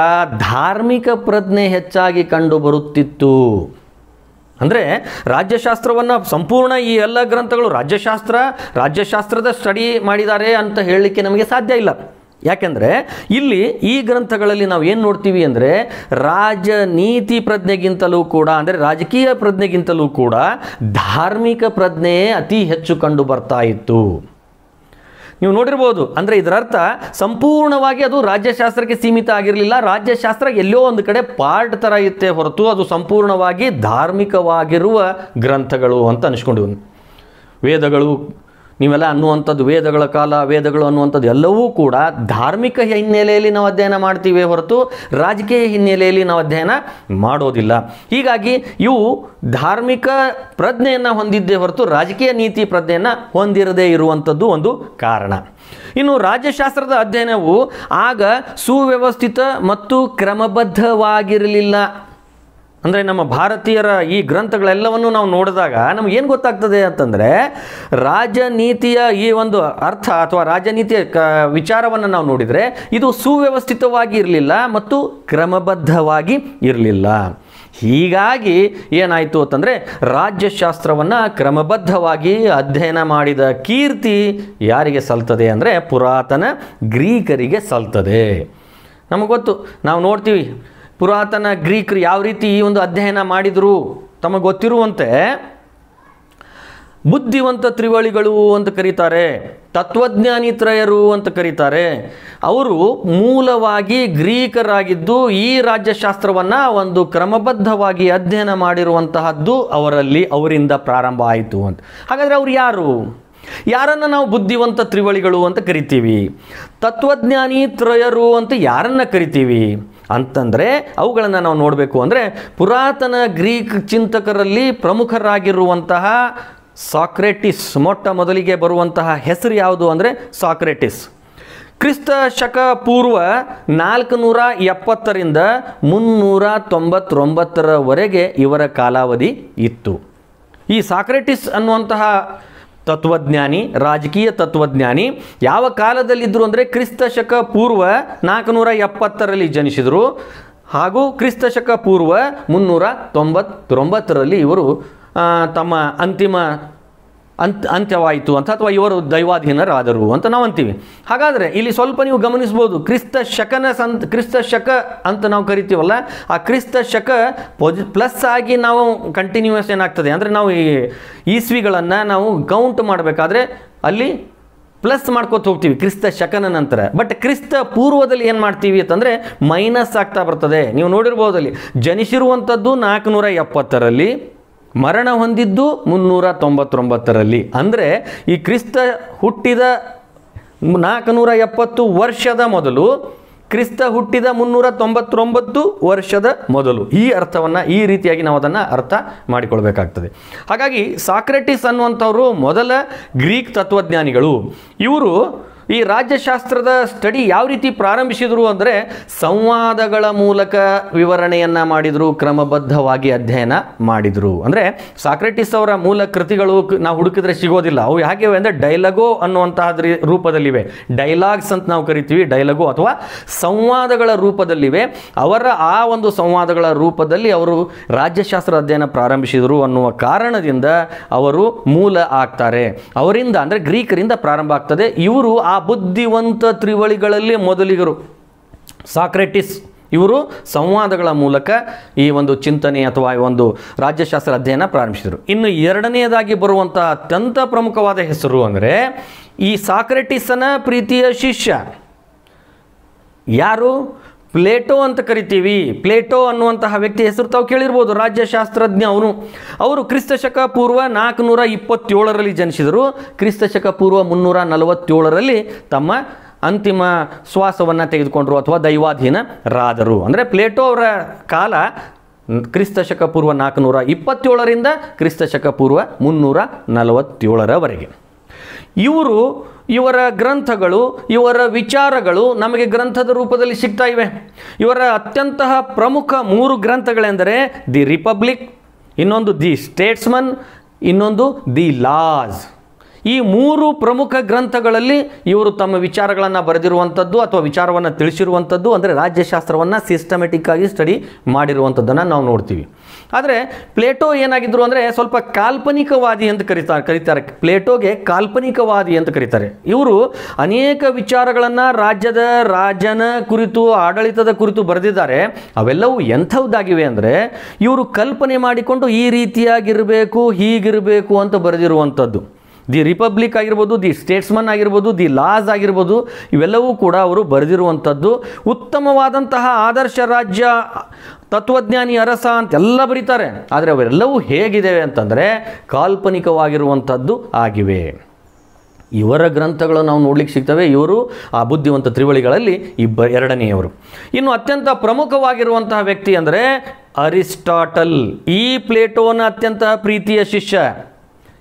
ಧಾರ್ಮಿಕ ಪ್ರಜ್ಞೆ ಹೆಚ್ಚಾಗಿ ಕಂಡುಬರುತ್ತಿತ್ತು. ಅಂದರೆ ರಾಜ್ಯಶಾಸ್ತ್ರವನ್ನು ಸಂಪೂರ್ಣ ಈ ಎಲ್ಲ ಗ್ರಂಥಗಳು ರಾಜ್ಯಶಾಸ್ತ್ರದ ಸ್ಟಡಿ ಮಾಡಿದ್ದಾರೆ ಅಂತ ಹೇಳಲಿಕ್ಕೆ ನಮಗೆ ಸಾಧ್ಯ ಇಲ್ಲ. ಯಾಕೆಂದರೆ ಇಲ್ಲಿ ಈ ಗ್ರಂಥಗಳಲ್ಲಿ ನಾವು ಏನು ನೋಡ್ತೀವಿ ಅಂದರೆ ರಾಜನೀತಿ ಪ್ರಜ್ಞೆಗಿಂತಲೂ ಕೂಡ ಅಂದರೆ ರಾಜಕೀಯ ಪ್ರಜ್ಞೆಗಿಂತಲೂ ಕೂಡ ಧಾರ್ಮಿಕ ಪ್ರಜ್ಞೆ ಅತಿ ಹೆಚ್ಚು ಕಂಡು ಬರ್ತಾ ಇತ್ತು. ನೀವು ನೋಡಿರ್ಬೋದು, ಅಂದರೆ ಇದರರ್ಥ ಸಂಪೂರ್ಣವಾಗಿ ಅದು ರಾಜ್ಯಶಾಸ್ತ್ರಕ್ಕೆ ಸೀಮಿತ ಆಗಿರಲಿಲ್ಲ. ರಾಜ್ಯಶಾಸ್ತ್ರ ಎಲ್ಲೋ ಒಂದು ಕಡೆ ಪಾರ್ಟ್ ಥರ ಇತ್ತೆ ಹೊರತು ಅದು ಸಂಪೂರ್ಣವಾಗಿ ಧಾರ್ಮಿಕವಾಗಿರುವ ಗ್ರಂಥಗಳು ಅಂತ ಅನಿಸ್ಕೊಂಡಿವಿ. ವೇದಗಳು ನೀವೆಲ್ಲ ಅನ್ನುವಂಥದ್ದು ವೇದಗಳ ಕಾಲ, ವೇದಗಳು ಅನ್ನುವಂಥದ್ದು ಎಲ್ಲವೂ ಕೂಡ ಧಾರ್ಮಿಕ ಹಿನ್ನೆಲೆಯಲ್ಲಿ ನಾವು ಅಧ್ಯಯನ ಮಾಡ್ತೀವಿ ಹೊರತು ರಾಜಕೀಯ ಹಿನ್ನೆಲೆಯಲ್ಲಿ ನಾವು ಅಧ್ಯಯನ ಮಾಡೋದಿಲ್ಲ. ಹೀಗಾಗಿ ಇವು ಧಾರ್ಮಿಕ ಪ್ರಜ್ಞೆಯನ್ನು ಹೊಂದಿದ್ದೇ ಹೊರತು ರಾಜಕೀಯ ನೀತಿ ಪ್ರಜ್ಞೆಯನ್ನು ಹೊಂದಿರದೇ ಇರುವಂಥದ್ದು ಒಂದು ಕಾರಣ. ಇನ್ನು ರಾಜ್ಯಶಾಸ್ತ್ರದ ಅಧ್ಯಯನವು ಆಗ ಸುವ್ಯವಸ್ಥಿತ ಮತ್ತು ಕ್ರಮಬದ್ಧವಾಗಿರಲಿಲ್ಲ. ಅಂದರೆ ನಮ್ಮ ಭಾರತೀಯರ ಈ ಗ್ರಂಥಗಳೆಲ್ಲವನ್ನು ನಾವು ನೋಡಿದಾಗ ನಮಗೇನು ಗೊತ್ತಾಗ್ತದೆ ಅಂತಂದರೆ ರಾಜನೀತಿಯ ಈ ಒಂದು ಅರ್ಥ ಅಥವಾ ರಾಜನೀತಿಯ ವಿಚಾರವನ್ನು ನಾವು ನೋಡಿದರೆ ಇದು ಸುವ್ಯವಸ್ಥಿತವಾಗಿ ಇರಲಿಲ್ಲ ಮತ್ತು ಕ್ರಮಬದ್ಧವಾಗಿ ಇರಲಿಲ್ಲ. ಹೀಗಾಗಿ ಏನಾಯಿತು ಅಂತಂದರೆ ರಾಜ್ಯಶಾಸ್ತ್ರವನ್ನು ಕ್ರಮಬದ್ಧವಾಗಿ ಅಧ್ಯಯನ ಮಾಡಿದ ಕೀರ್ತಿ ಯಾರಿಗೆ ಸಲ್ತದೆ ಅಂದರೆ ಪುರಾತನ ಗ್ರೀಕರಿಗೆ ಸಲ್ತದೆ. ನಮಗೆ ಗೊತ್ತು, ನಾವು ನೋಡ್ತೀವಿ ಪುರಾತನ ಗ್ರೀಕರು ಯಾವ ರೀತಿ ಈ ಒಂದು ಅಧ್ಯಯನ ಮಾಡಿದರು. ತಮಗೆ ಗೊತ್ತಿರುವಂತೆ ಬುದ್ಧಿವಂತ ತ್ರಿವಳಿಗಳು ಅಂತ ಕರೀತಾರೆ, ತತ್ವಜ್ಞಾನಿ ತ್ರಯರು ಅಂತ ಕರೀತಾರೆ. ಅವರು ಮೂಲವಾಗಿ ಗ್ರೀಕರಾಗಿದ್ದು ಈ ರಾಜ್ಯಶಾಸ್ತ್ರವನ್ನು ಒಂದು ಕ್ರಮಬದ್ಧವಾಗಿ ಅಧ್ಯಯನ ಮಾಡಿರುವಂತಹದ್ದು ಅವರಿಂದ ಪ್ರಾರಂಭ ಆಯಿತು ಅಂತ. ಹಾಗಾದರೆ ಅವರು ಯಾರನ್ನು ನಾವು ಬುದ್ಧಿವಂತ ತ್ರಿವಳಿಗಳು ಅಂತ ಕರಿತೀವಿ? ತತ್ವಜ್ಞಾನಿ ತ್ರಯರು ಅಂತ ಯಾರನ್ನು ಕರಿತೀವಿ ಅಂತಂದರೆ ಅವುಗಳನ್ನು ನಾವು ನೋಡಬೇಕು. ಅಂದರೆ ಪುರಾತನ ಗ್ರೀಕ್ ಚಿಂತಕರಲ್ಲಿ ಪ್ರಮುಖರಾಗಿರುವಂತಹ ಸಾಕ್ರೆಟಿಸ್, ಮೊಟ್ಟ ಮೊದಲಿಗೆ ಬರುವಂತಹ ಹೆಸರು ಯಾವುದು ಅಂದರೆ ಸಾಕ್ರೆಟಿಸ್. ಕ್ರಿಸ್ತ ಶಕ ಪೂರ್ವ 470ರಿಂದ 399ರವರೆಗೆ ಇವರ ಕಾಲಾವಧಿ ಇತ್ತು. ಈ ಸಾಕ್ರೆಟಿಸ್ ಅನ್ನುವಂತಹ ತತ್ವಜ್ಞಾನಿ, ರಾಜಕೀಯ ತತ್ವಜ್ಞಾನಿ ಯಾವ ಕಾಲದಲ್ಲಿದ್ದರು ಅಂದರೆ ಕ್ರಿಸ್ತ ಶಕ ಪೂರ್ವ 470ರಲ್ಲಿ ಜನಿಸಿದರು ಹಾಗೂ ಕ್ರಿಸ್ತ ಶಕ ಪೂರ್ವ 399ರಲ್ಲಿ ಇವರು ತಮ್ಮ ಅಂತ್ಯವಾಯಿತು ಅಂತ, ಅಥವಾ ಇವರು ದೈವಾಧೀನರಾದರು ಅಂತ ನಾವು ಅಂತೀವಿ. ಹಾಗಾದರೆ ಇಲ್ಲಿ ಸ್ವಲ್ಪ ನೀವು ಗಮನಿಸ್ಬೋದು, ಕ್ರಿಸ್ತ ಶಕ ಅಂತ ನಾವು ಕರಿತೀವಲ್ಲ, ಆ ಕ್ರಿಸ್ತ ಶಕ ಪ್ಲಸ್ ಆಗಿ ನಾವು ಕಂಟಿನ್ಯೂಸ್ ಏನಾಗ್ತದೆ ಅಂದರೆ ನಾವು ಈ ಈಸ್ವಿಗಳನ್ನು ನಾವು ಕೌಂಟ್ ಮಾಡಬೇಕಾದ್ರೆ ಅಲ್ಲಿ ಪ್ಲಸ್ ಮಾಡ್ಕೋತ ಹೋಗ್ತೀವಿ ಕ್ರಿಸ್ತ ಶಕನ ನಂತರ. ಬಟ್ ಕ್ರಿಸ್ತ ಪೂರ್ವದಲ್ಲಿ ಏನು ಮಾಡ್ತೀವಿ ಅಂತಂದರೆ ಮೈನಸ್ ಆಗ್ತಾ ಬರ್ತದೆ. ನೀವು ನೋಡಿರ್ಬೋದು, ಅಲ್ಲಿ ಜನಿಸಿರುವಂಥದ್ದು 470ರಲ್ಲಿ, ಮರಣ ಹೊಂದಿದ್ದು 399ರಲ್ಲಿ. ಅಂದರೆ ಈ ಕ್ರಿಸ್ತ ಹುಟ್ಟಿದ 470 ವರ್ಷದ ಮೊದಲು, ಕ್ರಿಸ್ತ ಹುಟ್ಟಿದ 399 ವರ್ಷದ ಮೊದಲು. ಈ ಅರ್ಥವನ್ನು ಈ ರೀತಿಯಾಗಿ ನಾವು ಅದನ್ನು ಅರ್ಥ ಮಾಡಿಕೊಳ್ಬೇಕಾಗ್ತದೆ. ಹಾಗಾಗಿ ಸಾಕ್ರೆಟಿಸ್ ಅನ್ನುವಂಥವರು ಮೊದಲ ಗ್ರೀಕ್ ತತ್ವಜ್ಞಾನಿಗಳು. ಇವರು ಈ ರಾಜ್ಯಶಾಸ್ತ್ರದ ಸ್ಟಡಿ ಯಾವ ರೀತಿ ಪ್ರಾರಂಭಿಸಿದರು ಅಂದರೆ ಸಂವಾದಗಳ ಮೂಲಕ ವಿವರಣೆಯನ್ನು ಮಾಡಿದರು, ಕ್ರಮಬದ್ಧವಾಗಿ ಅಧ್ಯಯನ ಮಾಡಿದರು. ಅಂದರೆ ಸಾಕ್ರೆಟಿಸ್ ಅವರ ಮೂಲ ಕೃತಿಗಳು ನಾವು ಹುಡುಕಿದ್ರೆ ಸಿಗೋದಿಲ್ಲ. ಅವು ಹೇಗಿವೆ ಅಂದರೆ ಡೈಲಾಗೋ ಅನ್ನುವಂತಹ ರೂಪದಲ್ಲಿವೆ. ಡೈಲಾಗ್ಸ್ ಅಂತ ನಾವು ಕರಿತೀವಿ, ಡೈಲಾಗೋ ಅಥವಾ ಸಂವಾದಗಳ ರೂಪದಲ್ಲಿವೆ. ಅವರ ಆ ಒಂದು ಸಂವಾದಗಳ ರೂಪದಲ್ಲಿ ಅವರು ರಾಜ್ಯಶಾಸ್ತ್ರ ಅಧ್ಯಯನ ಪ್ರಾರಂಭಿಸಿದರು ಅನ್ನುವ ಕಾರಣದಿಂದ ಅವರು ಮೂಲ ಆಗ್ತಾರೆ. ಅವರಿಂದ ಅಂದರೆ ಗ್ರೀಕರಿಂದ ಪ್ರಾರಂಭ ಆಗ್ತದೆ. ಇವರು ಆ ಬುದ್ಧಿವಂತ ತ್ರಿವಳಿಗಳಲ್ಲಿ ಮೊದಲಿಗರು. ಸಾಕ್ರೆಟಿಸ್ ಇವರು ಸಂವಾದಗಳ ಮೂಲಕ ಈ ಒಂದು ಚಿಂತನೆ ಅಥವಾ ಈ ಒಂದು ರಾಜ್ಯಶಾಸ್ತ್ರ ಅಧ್ಯಯನ ಪ್ರಾರಂಭಿಸಿದರು. ಇನ್ನು ಎರಡನೆಯದಾಗಿ ಬರುವಂತಹ ಅತ್ಯಂತ ಪ್ರಮುಖವಾದ ಹೆಸರು ಅಂದರೆ ಈ ಸಾಕ್ರೆಟಿಸನ ಪ್ರೀತಿಯ ಶಿಷ್ಯ ಯಾರು? ಪ್ಲೇಟೋ ಅಂತ ಕರಿತೀವಿ. ಪ್ಲೇಟೋ ಅನ್ನುವಂತಹ ವ್ಯಕ್ತಿ ಹೆಸರು ತಾವು ಕೇಳಿರ್ಬೋದು, ರಾಜ್ಯಶಾಸ್ತ್ರಜ್ಞ. ಅವರು ಕ್ರಿಸ್ತ ಶಕ ಪೂರ್ವ 427ರಲ್ಲಿ ಜನಿಸಿದರು. ಕ್ರಿಸ್ತ ಶಕ ಪೂರ್ವ 347ರಲ್ಲಿ ತಮ್ಮ ಅಂತಿಮ ಶ್ವಾಸವನ್ನು ತೆಗೆದುಕೊಂಡರು ಅಥವಾ ದೈವಾಧೀನರಾದರು. ಅಂದರೆ ಪ್ಲೇಟೋ ಅವರ ಕಾಲ ಕ್ರಿಸ್ತ ಶಕ ಪೂರ್ವ 427ರಿಂದ ಕ್ರಿಸ್ತ ಶಕ ಪೂರ್ವ 347ರವರೆಗೆ. ಇವರ ಗ್ರಂಥಗಳು, ಇವರ ವಿಚಾರಗಳು ನಮಗೆ ಗ್ರಂಥದ ರೂಪದಲ್ಲಿ ಸಿಗ್ತಾ ಇವೆ. ಇವರ ಅತ್ಯಂತ ಪ್ರಮುಖ 3 ಗ್ರಂಥಗಳೆಂದರೆ ದಿ ರಿಪಬ್ಲಿಕ್, ಇನ್ನೊಂದು ದಿ ಸ್ಟೇಟ್ಸ್ಮನ್, ಇನ್ನೊಂದು ದಿ ಲಾಸ್. ಈ 3 ಪ್ರಮುಖ ಗ್ರಂಥಗಳಲ್ಲಿ ಇವರು ತಮ್ಮ ವಿಚಾರಗಳನ್ನು ಬರೆದಿರುವಂಥದ್ದು ಅಥವಾ ವಿಚಾರವನ್ನು ತಿಳಿಸಿರುವಂಥದ್ದು, ಅಂದರೆ ರಾಜ್ಯಶಾಸ್ತ್ರವನ್ನು ಸಿಸ್ಟಮೆಟಿಕ್ ಆಗಿ ಸ್ಟಡಿ ಮಾಡಿರುವಂಥದ್ದನ್ನು ನಾವು ನೋಡ್ತೀವಿ. ಆದರೆ ಪ್ಲೇಟೋ ಏನಾಗಿದ್ದರು ಅಂದರೆ ಸ್ವಲ್ಪ ಕಾಲ್ಪನಿಕವಾದಿ ಅಂತ ಕರೀತಾರೆ. ಪ್ಲೇಟೋಗೆ ಕಾಲ್ಪನಿಕವಾದಿ ಅಂತ ಕರೀತಾರೆ. ಇವರು ಅನೇಕ ವಿಚಾರಗಳನ್ನು ರಾಜನ ಕುರಿತು, ಆಡಳಿತದ ಕುರಿತು ಬರೆದಿದ್ದಾರೆ. ಅವೆಲ್ಲವೂ ಎಂಥದ್ದಾಗಿವೆ ಅಂದರೆ ಇವರು ಕಲ್ಪನೆ ಮಾಡಿಕೊಂಡು ಈ ರೀತಿಯಾಗಿರಬೇಕು, ಹೀಗಿರಬೇಕು ಅಂತ ಬರೆದಿರುವಂಥದ್ದು. ದಿ ರಿಪಬ್ಲಿಕ್ ಆಗಿರ್ಬೋದು, ದಿ ಸ್ಟೇಟ್ಸ್ಮನ್ ಆಗಿರ್ಬೋದು, ದಿ ಲಾಸ್ ಆಗಿರ್ಬೋದು, ಇವೆಲ್ಲವೂ ಕೂಡ ಅವರು ಬರೆದಿರುವಂಥದ್ದು. ಉತ್ತಮವಾದಂತಹ ಆದರ್ಶ ರಾಜ್ಯ, ತತ್ವಜ್ಞಾನಿ ಅರಸ ಅಂತೆಲ್ಲ ಬರೀತಾರೆ. ಆದರೆ ಅವೆಲ್ಲವೂ ಹೇಗಿವೆ ಅಂತಂದರೆ ಕಾಲ್ಪನಿಕವಾಗಿರುವಂಥದ್ದು ಆಗಿವೆ. ಇವರ ಗ್ರಂಥಗಳು ನಾವು ನೋಡ್ಲಿಕ್ಕೆ ಸಿಗ್ತವೆ. ಇವರು ಆ ಬುದ್ಧಿವಂತ ತ್ರಿವಳಿಗಳಲ್ಲಿ ಎರಡನೆಯವರು. ಇನ್ನು ಅತ್ಯಂತ ಪ್ರಮುಖವಾಗಿರುವಂತಹ ವ್ಯಕ್ತಿ ಅಂದರೆ ಅರಿಸ್ಟಾಟಲ್. ಈ ಪ್ಲೇಟೋನ ಅತ್ಯಂತ ಪ್ರೀತಿಯ ಶಿಷ್ಯ.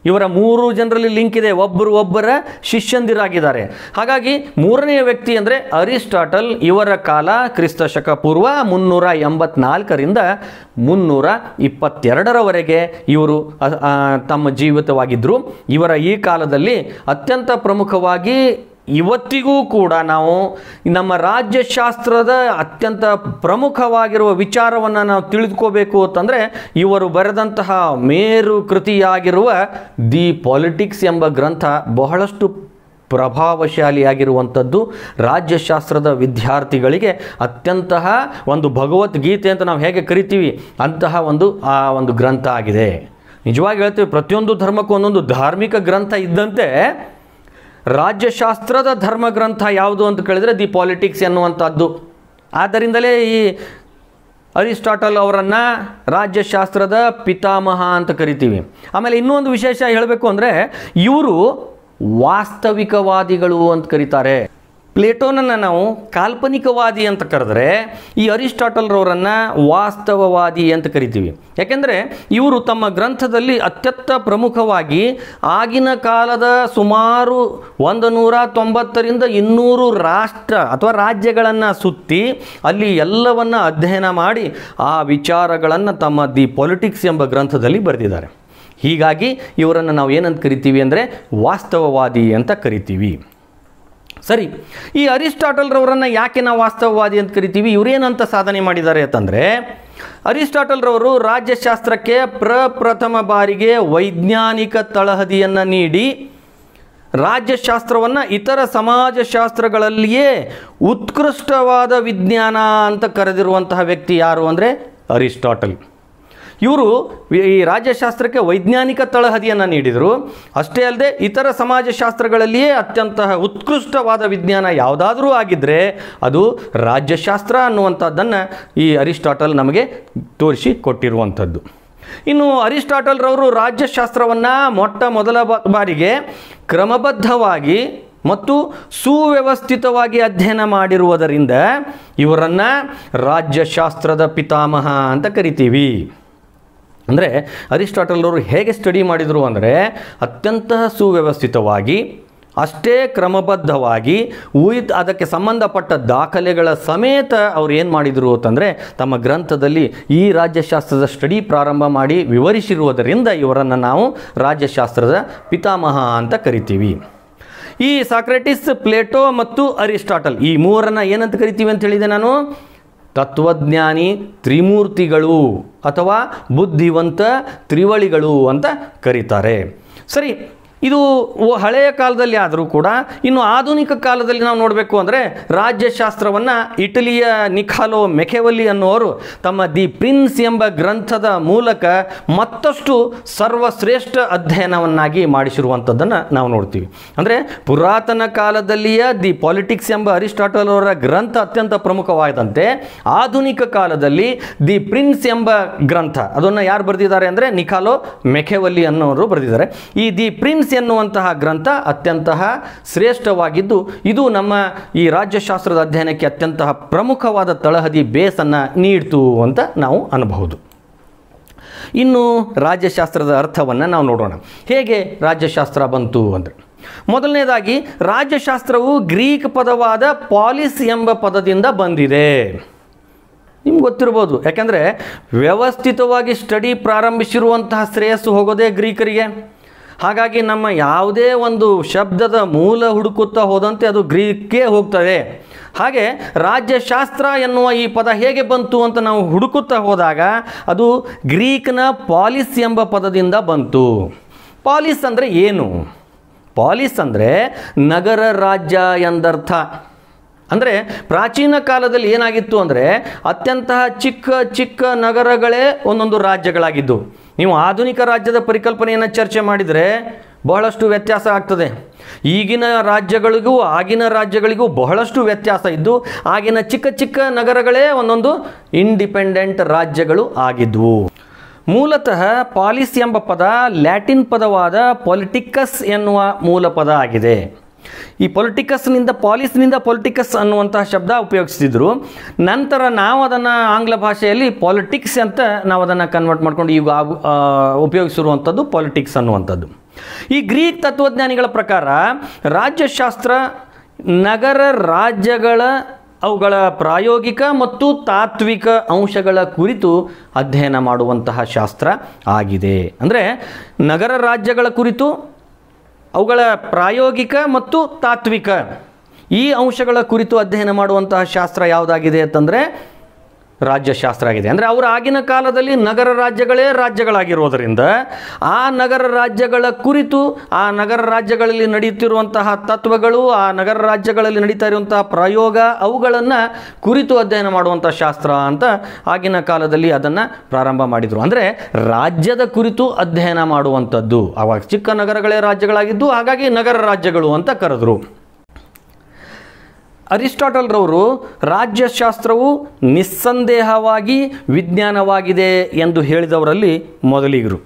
ಇವರ 3 ಜನರಲ್ಲಿ ಲಿಂಕ್ ಇದೆ, ಒಬ್ಬರ ಶಿಷ್ಯಂದಿರಾಗಿದ್ದಾರೆ. ಹಾಗಾಗಿ 3ನೆಯ ವ್ಯಕ್ತಿ ಅಂದರೆ ಅರಿಸ್ಟಾಟಲ್. ಇವರ ಕಾಲ ಕ್ರಿಸ್ತ ಶಕ ಪೂರ್ವ 384ರಿಂದ 322ರವರೆಗೆ ಇವರು ತಮ್ಮ ಜೀವಿತವಾಗಿದ್ದರು. ಇವರ ಈ ಕಾಲದಲ್ಲಿ ಅತ್ಯಂತ ಪ್ರಮುಖವಾಗಿ ಇವತ್ತಿಗೂ ಕೂಡ ನಾವು ನಮ್ಮ ರಾಜ್ಯಶಾಸ್ತ್ರದ ಅತ್ಯಂತ ಪ್ರಮುಖವಾಗಿರುವ ವಿಚಾರವನ್ನು ನಾವು ತಿಳಿದುಕೋಬೇಕು ಅಂತಂದರೆ ಇವರು ಬರೆದಂತಹ ಮೇರು ಕೃತಿಯಾಗಿರುವ ದಿ ಪಾಲಿಟಿಕ್ಸ್ ಎಂಬ ಗ್ರಂಥ ಬಹಳಷ್ಟು ಪ್ರಭಾವಶಾಲಿಯಾಗಿರುವಂಥದ್ದು. ರಾಜ್ಯಶಾಸ್ತ್ರದ ವಿದ್ಯಾರ್ಥಿಗಳಿಗೆ ಅತ್ಯಂತಹ ಒಂದು ಭಗವದ್ಗೀತೆ ಅಂತ ನಾವು ಹೇಗೆ ಕರಿತೀವಿ ಅಂತಹ ಒಂದು ಗ್ರಂಥ ಆಗಿದೆ. ನಿಜವಾಗಿ ಹೇಳ್ತೀವಿ, ಪ್ರತಿಯೊಂದು ಧರ್ಮಕ್ಕೂ ಒಂದೊಂದು ಧಾರ್ಮಿಕ ಗ್ರಂಥ ಇದ್ದಂತೆ ರಾಜ್ಯಶಾಸ್ತ್ರದ ಧರ್ಮ ಗ್ರಂಥ ಯಾವುದು ಅಂತ ಕೇಳಿದರೆ ದಿ ಪಾಲಿಟಿಕ್ಸ್ ಎನ್ನುವಂಥದ್ದು. ಆದ್ದರಿಂದಲೇ ಈ ಅರಿಸ್ಟಾಟಲ್ ಅವರನ್ನು ರಾಜ್ಯಶಾಸ್ತ್ರದ ಪಿತಾಮಹ ಅಂತ ಕರಿತೀವಿ. ಆಮೇಲೆ ಇನ್ನೊಂದು ವಿಶೇಷ ಹೇಳಬೇಕು ಅಂದರೆ ಇವರು ವಾಸ್ತವಿಕವಾದಿಗಳು ಅಂತ ಕರೀತಾರೆ. ಪ್ಲೇಟೋನನ್ನು ನಾವು ಕಾಲ್ಪನಿಕವಾದಿ ಅಂತ ಕರೆದ್ರೆ ಈ ಅರಿಸ್ಟಾಟಲ್ರವರನ್ನು ವಾಸ್ತವವಾದಿ ಅಂತ ಕರಿತೀವಿ. ಯಾಕೆಂದರೆ ಇವರು ತಮ್ಮ ಗ್ರಂಥದಲ್ಲಿ ಅತ್ಯಂತ ಪ್ರಮುಖವಾಗಿ ಆಗಿನ ಕಾಲದ ಸುಮಾರು 190ರಿಂದ 200 ರಾಷ್ಟ್ರ ಅಥವಾ ರಾಜ್ಯಗಳನ್ನು ಸುತ್ತಿ ಅಲ್ಲಿ ಎಲ್ಲವನ್ನು ಅಧ್ಯಯನ ಮಾಡಿ ಆ ವಿಚಾರಗಳನ್ನು ತಮ್ಮ ದಿ ಪೊಲಿಟಿಕ್ಸ್ ಎಂಬ ಗ್ರಂಥದಲ್ಲಿ ಬರೆದಿದ್ದಾರೆ. ಹೀಗಾಗಿ ಇವರನ್ನು ನಾವು ಏನಂತ ಕರಿತೀವಿ ಅಂದರೆ ವಾಸ್ತವವಾದಿ ಅಂತ ಕರಿತೀವಿ. ಸರಿ, ಈ ಅರಿಸ್ಟಾಟಲ್ರವರನ್ನು ಯಾಕೆ ನಾವು ವಾಸ್ತವವಾದಿ ಅಂತ ಕರಿತೀವಿ? ಇವರೇನಂತ ಸಾಧನೆ ಮಾಡಿದ್ದಾರೆ ಅಂತಂದರೆ, ಅರಿಸ್ಟಾಟಲ್ರವರು ರಾಜ್ಯಶಾಸ್ತ್ರಕ್ಕೆ ಪ್ರಪ್ರಥಮ ಬಾರಿಗೆ ವೈಜ್ಞಾನಿಕ ತಳಹದಿಯನ್ನು ನೀಡಿ ರಾಜ್ಯಶಾಸ್ತ್ರವನ್ನು ಇತರ ಸಮಾಜಶಾಸ್ತ್ರಗಳಲ್ಲಿಯೇ ಉತ್ಕೃಷ್ಟವಾದ ವಿಜ್ಞಾನ ಅಂತ ಕರೆದಿರುವಂತಹ ವ್ಯಕ್ತಿ ಯಾರು ಅಂದರೆ ಅರಿಸ್ಟಾಟಲ್. ಇವರು ಈ ರಾಜ್ಯಶಾಸ್ತ್ರಕ್ಕೆ ವೈಜ್ಞಾನಿಕ ತಳಹದಿಯನ್ನು ನೀಡಿದರು. ಅಷ್ಟೇ ಅಲ್ಲದೆ ಇತರ ಸಮಾಜಶಾಸ್ತ್ರಗಳಲ್ಲಿಯೇ ಅತ್ಯಂತ ಉತ್ಕೃಷ್ಟವಾದ ವಿಜ್ಞಾನ ಯಾವುದಾದ್ರೂ ಆಗಿದ್ದರೆ ಅದು ರಾಜ್ಯಶಾಸ್ತ್ರ ಅನ್ನುವಂಥದ್ದನ್ನು ಈ ಅರಿಸ್ಟಾಟಲ್ ನಮಗೆ ತೋರಿಸಿ ಕೊಟ್ಟಿರುವಂಥದ್ದು. ಇನ್ನು ಅರಿಸ್ಟಾಟಲ್ರವರು ರಾಜ್ಯಶಾಸ್ತ್ರವನ್ನು ಮೊದಲ ಬಾರಿಗೆ ಕ್ರಮಬದ್ಧವಾಗಿ ಮತ್ತು ಸುವ್ಯವಸ್ಥಿತವಾಗಿ ಅಧ್ಯಯನ ಮಾಡಿರುವುದರಿಂದ ಇವರನ್ನು ರಾಜ್ಯಶಾಸ್ತ್ರದ ಪಿತಾಮಹ ಅಂತ ಕರಿತೀವಿ. ಅಂದರೆ ಅರಿಸ್ಟಾಟಲ್ರವರು ಹೇಗೆ ಸ್ಟಡಿ ಮಾಡಿದರು ಅಂದರೆ ಅತ್ಯಂತ ಸುವ್ಯವಸ್ಥಿತವಾಗಿ, ಅಷ್ಟೇ ಕ್ರಮಬದ್ಧವಾಗಿ, ಅದಕ್ಕೆ ಸಂಬಂಧಪಟ್ಟ ದಾಖಲೆಗಳ ಸಮೇತ ಅವ್ರು ಏನು ಮಾಡಿದರು ಅಂತಂದರೆ ತಮ್ಮ ಗ್ರಂಥದಲ್ಲಿ ಈ ರಾಜ್ಯಶಾಸ್ತ್ರದ ಸ್ಟಡಿ ಪ್ರಾರಂಭ ಮಾಡಿ ವಿವರಿಸಿರುವುದರಿಂದ ಇವರನ್ನು ನಾವು ರಾಜ್ಯಶಾಸ್ತ್ರದ ಪಿತಾಮಹ ಅಂತ ಕರಿತೀವಿ. ಈ ಸಾಕ್ರೆಟಿಸ್, ಪ್ಲೇಟೋ ಮತ್ತು ಅರಿಸ್ಟಾಟಲ್ ಈ ಮೂರನ್ನು ಏನಂತ ಕರಿತೀವಿ ಅಂತ ಹೇಳಿದೆ ನಾನು? ತತ್ವಜ್ಞಾನಿ ತ್ರಿಮೂರ್ತಿಗಳು ಅಥವಾ ಬುದ್ಧಿವಂತ ತ್ರಿವಳಿಗಳು ಅಂತ ಕರೀತಾರೆ. ಸರಿ, ಇದು ಹಳೆಯ ಕಾಲದಲ್ಲಿ ಆದರೂ ಕೂಡ ಇನ್ನು ಆಧುನಿಕ ಕಾಲದಲ್ಲಿ ನಾವು ನೋಡಬೇಕು ಅಂದರೆ ರಾಜ್ಯಶಾಸ್ತ್ರವನ್ನು ಇಟಲಿಯ ನಿಕಾಲೋ ಮೆಕೆವಲ್ಲಿ ಅನ್ನುವರು ತಮ್ಮ ದಿ ಪ್ರಿನ್ಸ್ ಎಂಬ ಗ್ರಂಥದ ಮೂಲಕ ಮತ್ತಷ್ಟು ಸರ್ವಶ್ರೇಷ್ಠ ಅಧ್ಯಯನವನ್ನಾಗಿ ಮಾಡಿಸಿರುವಂಥದ್ದನ್ನು ನಾವು ನೋಡ್ತೀವಿ. ಅಂದರೆ ಪುರಾತನ ಕಾಲದಲ್ಲಿಯ ದಿ ಪಾಲಿಟಿಕ್ಸ್ ಎಂಬ ಅರಿಸ್ಟಾಟಲ್ ಅವರ ಗ್ರಂಥ ಅತ್ಯಂತ ಪ್ರಮುಖವಾದಂತೆ ಆಧುನಿಕ ಕಾಲದಲ್ಲಿ ದಿ ಪ್ರಿನ್ಸ್ ಎಂಬ ಗ್ರಂಥ ಅದನ್ನು ಯಾರು ಬರೆದಿದ್ದಾರೆ ಅಂದರೆ ನಿಕಾಲೋ ಮೆಕೆವಲ್ಲಿ ಅನ್ನೋರು ಬರೆದಿದ್ದಾರೆ. ಈ ದಿ ಪ್ರಿನ್ಸ್ ಎನ್ನುವಂತಹ ಗ್ರಂಥ ಅತ್ಯಂತ ಶ್ರೇಷ್ಠವಾಗಿದ್ದು ಇದು ನಮ್ಮ ಈ ರಾಜ್ಯಶಾಸ್ತ್ರದ ಅಧ್ಯಯನಕ್ಕೆ ಅತ್ಯಂತ ಪ್ರಮುಖವಾದ ತಳಹದಿ ಬೇಸನ್ನು ನೀಡ್ತು ಅಂತ ನಾವು ಅನ್ನಬಹುದು. ಇನ್ನು ರಾಜ್ಯಶಾಸ್ತ್ರದ ಅರ್ಥವನ್ನು ನಾವು ನೋಡೋಣ. ಹೇಗೆ ರಾಜ್ಯಶಾಸ್ತ್ರ ಬಂತು ಅಂದರೆ, ಮೊದಲನೇದಾಗಿ ರಾಜ್ಯಶಾಸ್ತ್ರವು ಗ್ರೀಕ್ ಪದವಾದ ಪಾಲಿಸ್ ಎಂಬ ಪದದಿಂದ ಬಂದಿದೆ. ನಿಮ್ಗೆ ಗೊತ್ತಿರ್ಬೋದು, ಯಾಕೆಂದರೆ ವ್ಯವಸ್ಥಿತವಾಗಿ ಸ್ಟಡಿ ಪ್ರಾರಂಭಿಸಿರುವಂತಹ ಶ್ರೇಯಸ್ಸು ಹೋಗೋದೇ ಗ್ರೀಕರಿಗೆ. ಹಾಗಾಗಿ ನಮ್ಮ ಯಾವುದೇ ಒಂದು ಶಬ್ದದ ಮೂಲ ಹುಡುಕುತ್ತಾ ಹೋದಂತೆ ಅದು ಗ್ರೀಕ್ಗೆ ಹೋಗ್ತದೆ. ಹಾಗೆ ರಾಜ್ಯಶಾಸ್ತ್ರ ಎನ್ನುವ ಈ ಪದ ಹೇಗೆ ಬಂತು ಅಂತ ನಾವು ಹುಡುಕುತ್ತಾ ಹೋದಾಗ ಅದು ಗ್ರೀಕ್ನ ಪಾಲಿಸ್ ಎಂಬ ಪದದಿಂದ ಬಂತು. ಪಾಲಿಸ್ ಅಂದರೆ ಏನು? ಪಾಲಿಸ್ ಅಂದರೆ ನಗರ ರಾಜ್ಯ ಎಂದರ್ಥ. ಅಂದರೆ ಪ್ರಾಚೀನ ಕಾಲದಲ್ಲಿ ಏನಾಗಿತ್ತು ಅಂದರೆ ಅತ್ಯಂತ ಚಿಕ್ಕ ಚಿಕ್ಕ ನಗರಗಳೇ ಒಂದೊಂದು ರಾಜ್ಯಗಳಾಗಿದ್ದು. ನೀವು ಆಧುನಿಕ ರಾಜ್ಯದ ಪರಿಕಲ್ಪನೆಯನ್ನು ಚರ್ಚೆ ಮಾಡಿದರೆ ಬಹಳಷ್ಟು ವ್ಯತ್ಯಾಸ ಆಗ್ತದೆ. ಈಗಿನ ರಾಜ್ಯಗಳಿಗೂ ಆಗಿನ ರಾಜ್ಯಗಳಿಗೂ ಬಹಳಷ್ಟು ವ್ಯತ್ಯಾಸ ಇದ್ದು ಆಗಿನ ಚಿಕ್ಕ ಚಿಕ್ಕ ನಗರಗಳೇ ಒಂದೊಂದು ಇಂಡಿಪೆಂಡೆಂಟ್ ರಾಜ್ಯಗಳು ಆಗಿದ್ವು. ಮೂಲತಃ ಪಾಲಿಸ್ ಎಂಬ ಪದ ಲ್ಯಾಟಿನ್ ಪದವಾದ ಪೊಲಿಟಿಕಸ್ ಎನ್ನುವ ಮೂಲ ಪದ ಆಗಿದೆ. ಈ ಪೊಲಿಟಿಕಸ್ನಿಂದ ಪೊಲಿಟಿಕಸ್ ಅನ್ನುವಂತಹ ಶಬ್ದ ಉಪಯೋಗಿಸ್ತಿದ್ರು. ನಂತರ ನಾವು ಅದನ್ನು ಆಂಗ್ಲ ಭಾಷೆಯಲ್ಲಿ ಪಾಲಿಟಿಕ್ಸ್ ಅಂತ ನಾವು ಅದನ್ನು ಕನ್ವರ್ಟ್ ಮಾಡ್ಕೊಂಡು ಈಗ ಉಪಯೋಗಿಸಿರುವಂಥದ್ದು ಪಾಲಿಟಿಕ್ಸ್ ಅನ್ನುವಂಥದ್ದು. ಈ ಗ್ರೀಕ್ ತತ್ವಜ್ಞಾನಿಗಳ ಪ್ರಕಾರ ರಾಜ್ಯಶಾಸ್ತ್ರ ನಗರ ರಾಜ್ಯಗಳ ಅವುಗಳ ಪ್ರಾಯೋಗಿಕ ಮತ್ತು ತಾತ್ವಿಕ ಅಂಶಗಳ ಕುರಿತು ಅಧ್ಯಯನ ಮಾಡುವಂತಹ ಶಾಸ್ತ್ರ ಆಗಿದೆ. ಅಂದರೆ ನಗರ ರಾಜ್ಯಗಳ ಕುರಿತು ಅವುಗಳ ಪ್ರಾಯೋಗಿಕ ಮತ್ತು ತಾತ್ವಿಕ ಈ ಅಂಶಗಳ ಕುರಿತು ಅಧ್ಯಯನ ಮಾಡುವಂತಹ ಶಾಸ್ತ್ರ ಯಾವುದಾಗಿದೆ ಅಂತಂದರೆ ರಾಜ್ಯಶಾಸ್ತ್ರ ಆಗಿದೆ. ಅಂದರೆ ಅವರ ಆಗಿನ ಕಾಲದಲ್ಲಿ ನಗರ ರಾಜ್ಯಗಳೇ ರಾಜ್ಯಗಳಾಗಿರೋದರಿಂದ ಆ ನಗರ ರಾಜ್ಯಗಳ ಕುರಿತು, ಆ ನಗರ ರಾಜ್ಯಗಳಲ್ಲಿ ನಡೆಯುತ್ತಿರುವಂತಹ ತತ್ವಗಳು, ಆ ನಗರ ರಾಜ್ಯಗಳಲ್ಲಿ ನಡೀತಾ ಇರುವಂತಹ ಪ್ರಯೋಗ, ಅವುಗಳನ್ನು ಕುರಿತು ಅಧ್ಯಯನ ಮಾಡುವಂಥ ಶಾಸ್ತ್ರ ಅಂತ ಆಗಿನ ಕಾಲದಲ್ಲಿ ಅದನ್ನು ಪ್ರಾರಂಭ ಮಾಡಿದರು. ಅಂದರೆ ರಾಜ್ಯದ ಕುರಿತು ಅಧ್ಯಯನ ಮಾಡುವಂಥದ್ದು. ಆವಾಗ ಚಿಕ್ಕ ನಗರಗಳೇ ರಾಜ್ಯಗಳಾಗಿದ್ದು, ಹಾಗಾಗಿ ನಗರ ರಾಜ್ಯಗಳು ಅಂತ ಕರೆದರು. ಅರಿಸ್ಟಾಟಲ್ರವರು ರಾಜ್ಯಶಾಸ್ತ್ರವು ನಿಸ್ಸಂದೇಹವಾಗಿ ವಿಜ್ಞಾನವಾಗಿದೆ ಎಂದು ಹೇಳಿದವರಲ್ಲಿ ಮೊದಲಿಗರು.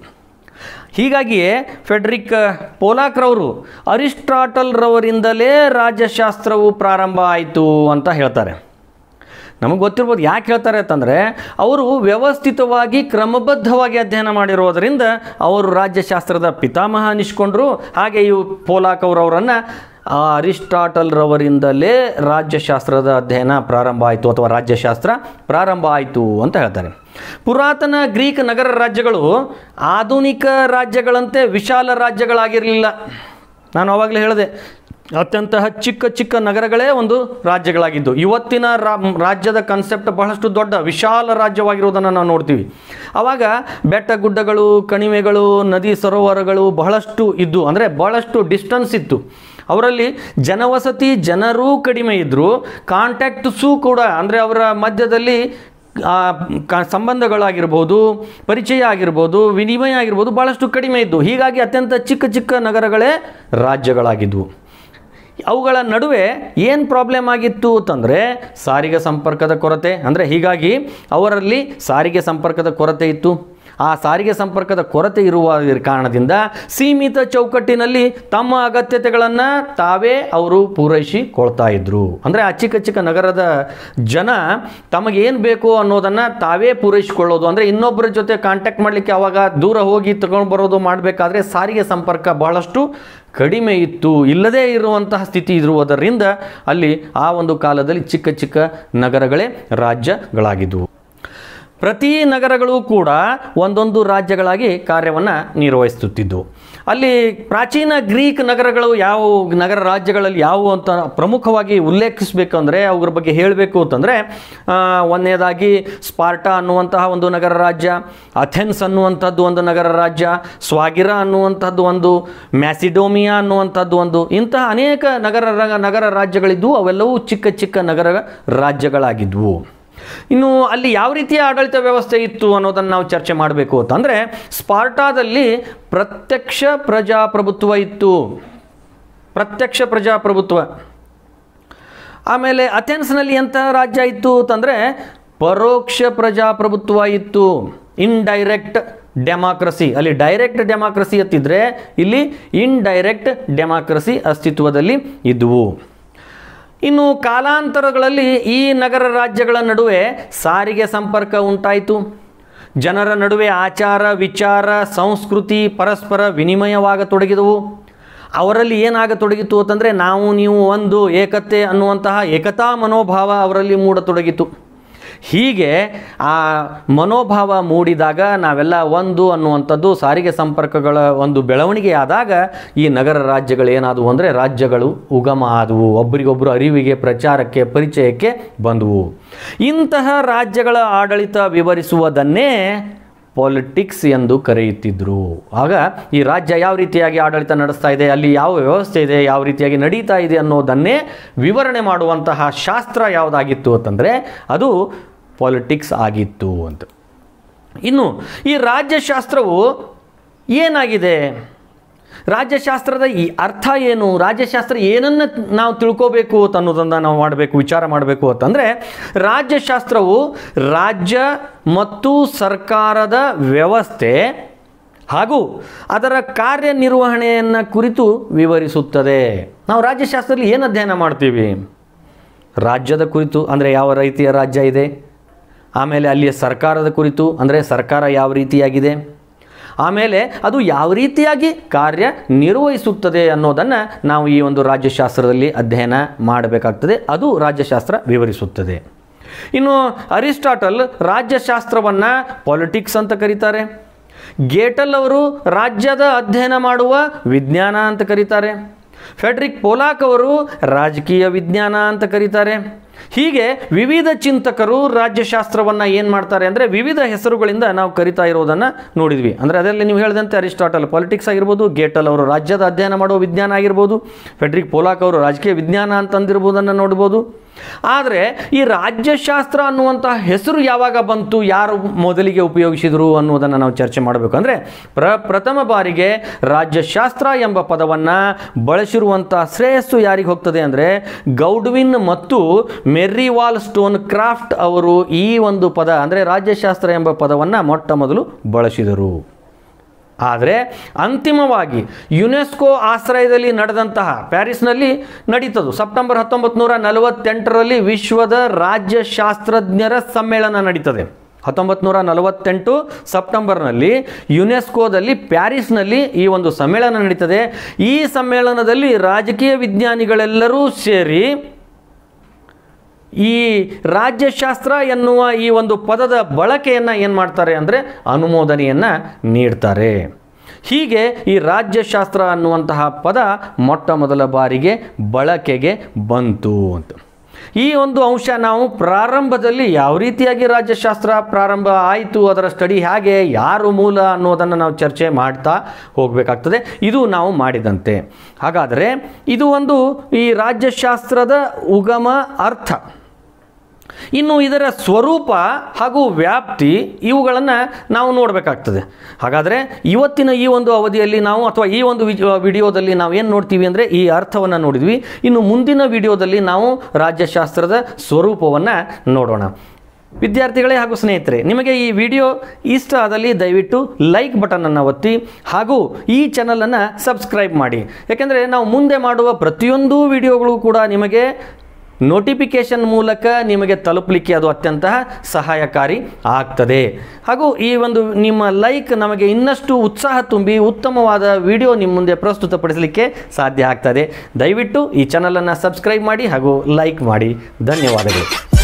ಹೀಗಾಗಿಯೇ ಫ್ರೆಡ್ರಿಕ್ ಪೋಲಾಕ್ರವರು ಅರಿಸ್ಟಾಟಲ್ರವರಿಂದಲೇ ರಾಜ್ಯಶಾಸ್ತ್ರವು ಪ್ರಾರಂಭ ಆಯಿತು ಅಂತ ಹೇಳ್ತಾರೆ. ನಮಗೆ ಗೊತ್ತಿರ್ಬೋದು ಯಾಕೆ ಹೇಳ್ತಾರೆ ಅಂತಂದರೆ, ಅವರು ವ್ಯವಸ್ಥಿತವಾಗಿ ಕ್ರಮಬದ್ಧವಾಗಿ ಅಧ್ಯಯನ ಮಾಡಿರೋದರಿಂದ ಅವರು ರಾಜ್ಯಶಾಸ್ತ್ರದ ಪಿತಾಮಹ ಅನಿಸ್ಕೊಂಡ್ರು. ಹಾಗೆ ಇವು ಪೋಲಾಕ್ ಅವರನ್ನು ಅರಿಸ್ಟಾಟಲ್ರವರಿಂದಲೇ ರಾಜ್ಯಶಾಸ್ತ್ರದ ಅಧ್ಯಯನ ಪ್ರಾರಂಭ ಆಯಿತು ಅಥವಾ ರಾಜ್ಯಶಾಸ್ತ್ರ ಪ್ರಾರಂಭ ಆಯಿತು ಅಂತ ಹೇಳ್ತಾರೆ. ಪುರಾತನ ಗ್ರೀಕ್ ನಗರ ರಾಜ್ಯಗಳು ಆಧುನಿಕ ರಾಜ್ಯಗಳಂತೆ ವಿಶಾಲ ರಾಜ್ಯಗಳಾಗಿರಲಿಲ್ಲ. ನಾನು ಆವಾಗಲೇ ಹೇಳಿದೆ, ಅತ್ಯಂತ ಚಿಕ್ಕ ಚಿಕ್ಕ ನಗರಗಳೇ ಒಂದು ರಾಜ್ಯಗಳಾಗಿದ್ದು. ಇವತ್ತಿನ ರಾಜ್ಯದ ಕನ್ಸೆಪ್ಟ್ ಬಹಳಷ್ಟು ದೊಡ್ಡ ವಿಶಾಲ ರಾಜ್ಯವಾಗಿರೋದನ್ನು ನಾವು ನೋಡ್ತೀವಿ. ಆವಾಗ ಬೆಟ್ಟ ಗುಡ್ಡಗಳು, ಕಣಿವೆಗಳು, ನದಿ ಸರೋವರಗಳು ಬಹಳಷ್ಟು ಇದ್ದು, ಅಂದರೆ ಬಹಳಷ್ಟು ಡಿಸ್ಟನ್ಸ್ ಇತ್ತು. ಅವರಲ್ಲಿ ಜನವಸತಿ, ಜನರೂ ಕಡಿಮೆ ಇದ್ದರು. ಕಾಂಟ್ಯಾಕ್ಟ್ಸೂ ಕೂಡ, ಅಂದರೆ ಅವರ ಮಧ್ಯದಲ್ಲಿ ಸಂಬಂಧಗಳಾಗಿರ್ಬೋದು, ಪರಿಚಯ ಆಗಿರ್ಬೋದು, ವಿನಿಮಯ ಆಗಿರ್ಬೋದು ಭಾಳಷ್ಟು ಕಡಿಮೆ ಇದ್ದು. ಹೀಗಾಗಿ ಅತ್ಯಂತ ಚಿಕ್ಕ ಚಿಕ್ಕ ನಗರಗಳೇ ರಾಜ್ಯಗಳಾಗಿದ್ವು. ಅವುಗಳ ನಡುವೆ ಏನು ಪ್ರಾಬ್ಲಮ್ ಆಗಿತ್ತು ಅಂತಂದರೆ ಸಾರಿಗೆ ಸಂಪರ್ಕದ ಕೊರತೆ. ಅಂದರೆ ಹೀಗಾಗಿ ಅವರಲ್ಲಿ ಸಾರಿಗೆ ಸಂಪರ್ಕದ ಕೊರತೆ ಇತ್ತು. ಆ ಸಾರಿಗೆ ಸಂಪರ್ಕದ ಕೊರತೆ ಇರುವ ಕಾರಣದಿಂದ ಸೀಮಿತ ಚೌಕಟ್ಟಿನಲ್ಲಿ ತಮ್ಮ ಅಗತ್ಯತೆಗಳನ್ನು ತಾವೇ ಅವರು ಪೂರೈಸಿಕೊಳ್ತಾ ಇದ್ದರು. ಅಂದರೆ ಆ ಚಿಕ್ಕ ಚಿಕ್ಕ ನಗರದ ಜನ ತಮಗೇನು ಬೇಕು ಅನ್ನೋದನ್ನು ತಾವೇ ಪೂರೈಸಿಕೊಳ್ಳೋದು. ಅಂದರೆ ಇನ್ನೊಬ್ಬರ ಜೊತೆ ಕಾಂಟ್ಯಾಕ್ಟ್ ಮಾಡಲಿಕ್ಕೆ ಆವಾಗ ದೂರ ಹೋಗಿ ತಗೊಂಡು ಬರೋದು ಮಾಡಬೇಕಾದ್ರೆ ಸಾರಿಗೆ ಸಂಪರ್ಕ ಬಹಳಷ್ಟು ಕಡಿಮೆ ಇತ್ತು, ಇಲ್ಲದೇ ಇರುವಂತಹ ಸ್ಥಿತಿ ಇರುವುದರಿಂದ ಅಲ್ಲಿ ಆ ಒಂದು ಕಾಲದಲ್ಲಿ ಚಿಕ್ಕ ಚಿಕ್ಕ ನಗರಗಳೇ ರಾಜ್ಯಗಳಾಗಿದ್ದವು. ಪ್ರತಿ ನಗರಗಳು ಕೂಡ ಒಂದೊಂದು ರಾಜ್ಯಗಳಾಗಿ ಕಾರ್ಯವನ್ನು ನಿರ್ವಹಿಸುತ್ತಿದ್ದವು. ಅಲ್ಲಿ ಪ್ರಾಚೀನ ಗ್ರೀಕ್ ನಗರಗಳು ಯಾವುವು, ನಗರ ರಾಜ್ಯಗಳಲ್ಲಿ ಯಾವುವು ಅಂತ ಪ್ರಮುಖವಾಗಿ ಉಲ್ಲೇಖಿಸಬೇಕಂದ್ರೆ, ಅವ್ರ ಬಗ್ಗೆ ಹೇಳಬೇಕು ಅಂತಂದರೆ, ಒಂದನೇದಾಗಿ ಸ್ಪಾರ್ಟಾ ಅನ್ನುವಂತಹ ಒಂದು ನಗರ ರಾಜ್ಯ, ಅಥೆನ್ಸ್ ಅನ್ನುವಂಥದ್ದು ಒಂದು ನಗರ ರಾಜ್ಯ, ಸ್ವಾಗಿರಾ ಅನ್ನುವಂಥದ್ದು ಒಂದು, ಮ್ಯಾಸಿಡೋಮಿಯಾ ಅನ್ನುವಂಥದ್ದು ಒಂದು, ಇಂತಹ ಅನೇಕ ನಗರ ರಾಜ್ಯಗಳಿದ್ದವು. ಅವೆಲ್ಲವೂ ಚಿಕ್ಕ ಚಿಕ್ಕ ನಗರ ರಾಜ್ಯಗಳಾಗಿದ್ವು. ಇನ್ನು ಅಲ್ಲಿ ಯಾವ ರೀತಿಯ ಆಡಳಿತ ವ್ಯವಸ್ಥೆ ಇತ್ತು ಅನ್ನೋದನ್ನು ನಾವು ಚರ್ಚೆ ಮಾಡಬೇಕು ಅಂತಂದರೆ, ಸ್ಪಾರ್ಟಾದಲ್ಲಿ ಪ್ರತ್ಯಕ್ಷ ಪ್ರಜಾಪ್ರಭುತ್ವ ಇತ್ತು, ಪ್ರತ್ಯಕ್ಷ ಪ್ರಜಾಪ್ರಭುತ್ವ. ಆಮೇಲೆ ಅಥೆನ್ಸ್ನಲ್ಲಿ ಎಂಥ ರಾಜ್ಯ ಇತ್ತು ಅಂತಂದರೆ ಪರೋಕ್ಷ ಪ್ರಜಾಪ್ರಭುತ್ವ ಇತ್ತು, ಇನ್ಡೈರೆಕ್ಟ್ ಡೆಮಾಕ್ರಸಿ. ಅಲ್ಲಿ ಡೈರೆಕ್ಟ್ ಡೆಮಾಕ್ರಸಿ ಎತ್ತಿದ್ರೆ ಇಲ್ಲಿ ಇನ್ಡೈರೆಕ್ಟ್ ಡೆಮಾಕ್ರಸಿ ಅಸ್ತಿತ್ವದಲ್ಲಿ ಇದ್ವು. ಇನ್ನು ಕಾಲಾಂತರಗಳಲ್ಲಿ ಈ ನಗರ ರಾಜ್ಯಗಳ ನಡುವೆ ಸಾರಿಗೆ ಸಂಪರ್ಕ ಉಂಟಾಯಿತು. ಜನರ ನಡುವೆ ಆಚಾರ, ವಿಚಾರ, ಸಂಸ್ಕೃತಿ ಪರಸ್ಪರ ವಿನಿಮಯವಾಗತೊಡಗಿದವು. ಅವರಲ್ಲಿ ಏನಾಗತೊಡಗಿತು ಅಂತಂದರೆ ನಾವು ನೀವು ಒಂದು ಏಕತೆ ಅನ್ನುವಂತಹ ಏಕತಾ ಮನೋಭಾವ ಅವರಲ್ಲಿ ಮೂಡತೊಡಗಿತು. ಹೀಗೆ ಆ ಮನೋಭಾವ ಮೂಡಿದಾಗ ನಾವೆಲ್ಲ ಒಂದು ಅನ್ನುವಂಥದ್ದು ಸಾರಿಗೆ ಸಂಪರ್ಕಗಳ ಒಂದು ಬೆಳವಣಿಗೆ ಆದಾಗ ಈ ನಗರ ರಾಜ್ಯಗಳೇನಾದವು ಅಂದರೆ ರಾಜ್ಯಗಳು ಉಗಮ ಆದವು, ಒಬ್ಬರಿಗೊಬ್ಬರು ಅರಿವಿಗೆ, ಪ್ರಚಾರಕ್ಕೆ, ಪರಿಚಯಕ್ಕೆ ಬಂದವು. ಇಂತಹ ರಾಜ್ಯಗಳ ಆಡಳಿತ ವಿವರಿಸುವುದನ್ನೇ ಪಾಲಿಟಿಕ್ಸ್ ಎಂದು ಕರೆಯುತ್ತಿದ್ದರು. ಆಗ ಈ ರಾಜ್ಯ ಯಾವ ರೀತಿಯಾಗಿ ಆಡಳಿತ ನಡೆಸ್ತಾ ಇದೆ, ಅಲ್ಲಿ ಯಾವ ವ್ಯವಸ್ಥೆ ಇದೆ, ಯಾವ ರೀತಿಯಾಗಿ ನಡೀತಾ ಇದೆ ಅನ್ನೋದನ್ನೇ ವಿವರಣೆ ಮಾಡುವಂತಹ ಶಾಸ್ತ್ರ ಯಾವುದಾಗಿತ್ತು ಅಂತಂದರೆ ಅದು ಪಾಲಿಟಿಕ್ಸ್ ಆಗಿತ್ತು ಅಂತ. ಇನ್ನು ಈ ರಾಜ್ಯಶಾಸ್ತ್ರವು ಏನಾಗಿದೆ, ರಾಜ್ಯಶಾಸ್ತ್ರದ ಈ ಅರ್ಥ ಏನು, ರಾಜ್ಯಶಾಸ್ತ್ರ ಏನನ್ನು ನಾವು ತಿಳ್ಕೋಬೇಕು ಅನ್ನೋದನ್ನು ನಾವು ಮಾಡಬೇಕು, ವಿಚಾರ ಮಾಡಬೇಕು ಅಂತಂದರೆ, ರಾಜ್ಯಶಾಸ್ತ್ರವು ರಾಜ್ಯ ಮತ್ತು ಸರ್ಕಾರದ ವ್ಯವಸ್ಥೆ ಹಾಗೂ ಅದರ ಕಾರ್ಯನಿರ್ವಹಣೆಯನ್ನು ಕುರಿತು ವಿವರಿಸುತ್ತದೆ. ನಾವು ರಾಜ್ಯಶಾಸ್ತ್ರದಲ್ಲಿ ಏನು ಅಧ್ಯಯನ ಮಾಡ್ತೀವಿ? ರಾಜ್ಯದ ಕುರಿತು, ಅಂದರೆ ಯಾವ ರೀತಿಯ ರಾಜ್ಯ ಇದೆ, ಆಮೇಲೆ ಅಲ್ಲಿಯ ಸರ್ಕಾರದ ಕುರಿತು, ಅಂದರೆ ಸರ್ಕಾರ ಯಾವ ರೀತಿಯಾಗಿದೆ, ಆಮೇಲೆ ಅದು ಯಾವ ರೀತಿಯಾಗಿ ಕಾರ್ಯನಿರ್ವಹಿಸುತ್ತದೆ ಅನ್ನೋದನ್ನು ನಾವು ಈ ಒಂದು ರಾಜ್ಯಶಾಸ್ತ್ರದಲ್ಲಿ ಅಧ್ಯಯನ ಮಾಡಬೇಕಾಗ್ತದೆ. ಅದು ರಾಜ್ಯಶಾಸ್ತ್ರ ವಿವರಿಸುತ್ತದೆ. ಇನ್ನು ಅರಿಸ್ಟಾಟಲ್ ರಾಜ್ಯಶಾಸ್ತ್ರವನ್ನು ಪಾಲಿಟಿಕ್ಸ್ ಅಂತ ಕರೀತಾರೆ. ಗೇಟಲ್ ಅವರು ರಾಜ್ಯದ ಅಧ್ಯಯನ ಮಾಡುವ ವಿಜ್ಞಾನ ಅಂತ ಕರೀತಾರೆ. ಫ್ರೆಡ್ರಿಕ್ ಪೋಲಾಕ್ ಅವರು ರಾಜಕೀಯ ವಿಜ್ಞಾನ ಅಂತ ಕರೀತಾರೆ. ಹೀಗೆ ವಿವಿಧ ಚಿಂತಕರು ರಾಜ್ಯಶಾಸ್ತ್ರವನ್ನು ಏನು ಮಾಡ್ತಾರೆ ಅಂದರೆ ವಿವಿಧ ಹೆಸರುಗಳಿಂದ ನಾವು ಕರಿತಾ ಇರೋದನ್ನು ನೋಡಿದ್ವಿ. ಅಂದರೆ ಅದರಲ್ಲಿ ನೀವು ಹೇಳಿದಂತೆ ಅರಿಸ್ಟಾಟಲ್ ಪಾಲಿಟಿಕ್ಸ್ ಆಗಿರ್ಬೋದು, ಗೇಟಲ್ ಅವರು ರಾಜ್ಯದ ಅಧ್ಯಯನ ಮಾಡುವ ವಿಜ್ಞಾನ ಆಗಿರ್ಬೋದು, ಫೆಡ್ರಿಕ್ ಪೋಲಾಕ್ ಅವರು ರಾಜಕೀಯ ವಿಜ್ಞಾನ ಅಂತಂದಿರ್ಬೋದನ್ನು ನೋಡ್ಬೋದು. ಆದರೆ ಈ ರಾಜ್ಯಶಾಸ್ತ್ರ ಅನ್ನುವಂತಹ ಹೆಸರು ಯಾವಾಗ ಬಂತು, ಯಾರು ಮೊದಲಿಗೆ ಉಪಯೋಗಿಸಿದರು ಅನ್ನೋದನ್ನು ನಾವು ಚರ್ಚೆ ಮಾಡಬೇಕು. ಅಂದರೆ ಪ್ರಥಮ ಬಾರಿಗೆ ರಾಜ್ಯಶಾಸ್ತ್ರ ಎಂಬ ಪದವನ್ನು ಬಳಸಿರುವಂಥ ಶ್ರೇಯಸ್ಸು ಯಾರಿಗೆ ಹೋಗ್ತದೆ ಅಂದರೆ ಗೌಡ್ವಿನ್ ಮತ್ತು ಮೆರ್ರಿ ವಾಲ್ ಸ್ಟೋನ್ ಕ್ರಾಫ್ಟ್ ಅವರು ಈ ಒಂದು ಪದ ಅಂದರೆ ರಾಜ್ಯಶಾಸ್ತ್ರ ಎಂಬ ಪದವನ್ನು ಮೊಟ್ಟ ಮೊದಲು ಬಳಸಿದರು. ಆದರೆ ಅಂತಿಮವಾಗಿ ಯುನೆಸ್ಕೋ ಆಶ್ರಯದಲ್ಲಿ ನಡೆದಂತಹ ಪ್ಯಾರಿಸ್ನಲ್ಲಿ ನಡೀತದು ಸೆಪ್ಟೆಂಬರ್ 1948ರಲ್ಲಿ ವಿಶ್ವದ ರಾಜ್ಯಶಾಸ್ತ್ರಜ್ಞರ ಸಮ್ಮೇಳನ ನಡೀತದೆ. 1948 ಸೆಪ್ಟೆಂಬರ್ನಲ್ಲಿ ಯುನೆಸ್ಕೋದಲ್ಲಿ ಪ್ಯಾರಿಸ್ನಲ್ಲಿ ಈ ಒಂದು ಸಮ್ಮೇಳನ ನಡೀತದೆ. ಈ ಸಮ್ಮೇಳನದಲ್ಲಿ ರಾಜಕೀಯ ವಿಜ್ಞಾನಿಗಳೆಲ್ಲರೂ ಸೇರಿ ಈ ರಾಜ್ಯಶಾಸ್ತ್ರ ಎನ್ನುವ ಈ ಒಂದು ಪದದ ಬಳಕೆಯನ್ನು ಏನು ಮಾಡ್ತಾರೆ ಅಂದರೆ ಅನುಮೋದನೆಯನ್ನು ನೀಡ್ತಾರೆ. ಹೀಗೆ ಈ ರಾಜ್ಯಶಾಸ್ತ್ರ ಅನ್ನುವಂತಹ ಪದ ಮೊಟ್ಟ ಮೊದಲ ಬಾರಿಗೆ ಬಳಕೆಗೆ ಬಂತು ಅಂತ. ಈ ಒಂದು ಅಂಶ ನಾವು ಪ್ರಾರಂಭದಲ್ಲಿ ಯಾವ ರೀತಿಯಾಗಿ ರಾಜ್ಯಶಾಸ್ತ್ರ ಪ್ರಾರಂಭ ಆಯಿತು, ಅದರ ಸ್ಟಡಿ ಹೇಗೆ, ಯಾರು ಮೂಲ ಅನ್ನೋದನ್ನು ನಾವು ಚರ್ಚೆ ಮಾಡ್ತಾ ಹೋಗಬೇಕಾಗ್ತದೆ. ಇದು ನಾವು ಮಾಡಿದಂತೆ. ಹಾಗಾದರೆ ಇದು ಒಂದು ಈ ರಾಜ್ಯಶಾಸ್ತ್ರದ ಉಗಮ ಅರ್ಥ. ಇನ್ನು ಇದರ ಸ್ವರೂಪ ಹಾಗೂ ವ್ಯಾಪ್ತಿ ಇವುಗಳನ್ನು ನಾವು ನೋಡಬೇಕಾಗ್ತದೆ. ಹಾಗಾದರೆ ಇವತ್ತಿನ ಈ ಒಂದು ಅವಧಿಯಲ್ಲಿ ನಾವು ಅಥವಾ ಈ ಒಂದು ವಿಡಿಯೋದಲ್ಲಿ ನಾವು ಏನು ನೋಡ್ತೀವಿ ಅಂದರೆ ಈ ಅರ್ಥವನ್ನು ನೋಡಿದ್ವಿ. ಇನ್ನು ಮುಂದಿನ ವಿಡಿಯೋದಲ್ಲಿ ನಾವು ರಾಜ್ಯಶಾಸ್ತ್ರದ ಸ್ವರೂಪವನ್ನು ನೋಡೋಣ. ವಿದ್ಯಾರ್ಥಿಗಳೇ ಹಾಗೂ ಸ್ನೇಹಿತರೆ, ನಿಮಗೆ ಈ ವಿಡಿಯೋ ಇಷ್ಟ ಆದಲ್ಲಿ ದಯವಿಟ್ಟು ಲೈಕ್ ಬಟನನ್ನು ಒತ್ತಿ ಹಾಗೂ ಈ ಚಾನಲನ್ನು ಸಬ್ಸ್ಕ್ರೈಬ್ ಮಾಡಿ. ಯಾಕೆಂದರೆ ನಾವು ಮುಂದೆ ಮಾಡುವ ಪ್ರತಿಯೊಂದು ವಿಡಿಯೋಗಳು ಕೂಡ ನಿಮಗೆ ನೋಟಿಫಿಕೇಷನ್ ಮೂಲಕ ನಿಮಗೆ ತಲುಪಲಿಕ್ಕೆ ಅದು ಅತ್ಯಂತ ಸಹಾಯಕಾರಿ ಆಗ್ತದೆ. ಹಾಗೂ ಈ ಒಂದು ನಿಮ್ಮ ಲೈಕ್ ನಮಗೆ ಇನ್ನಷ್ಟು ಉತ್ಸಾಹ ತುಂಬಿ ಉತ್ತಮವಾದ ವಿಡಿಯೋ ನಿಮ್ಮ ಮುಂದೆ ಪ್ರಸ್ತುತಪಡಿಸಲಿಕ್ಕೆ ಸಾಧ್ಯ ಆಗ್ತದೆ. ದಯವಿಟ್ಟು ಈ ಚಾನಲನ್ನು ಸಬ್ಸ್ಕ್ರೈಬ್ ಮಾಡಿ ಹಾಗೂ ಲೈಕ್ ಮಾಡಿ. ಧನ್ಯವಾದಗಳು.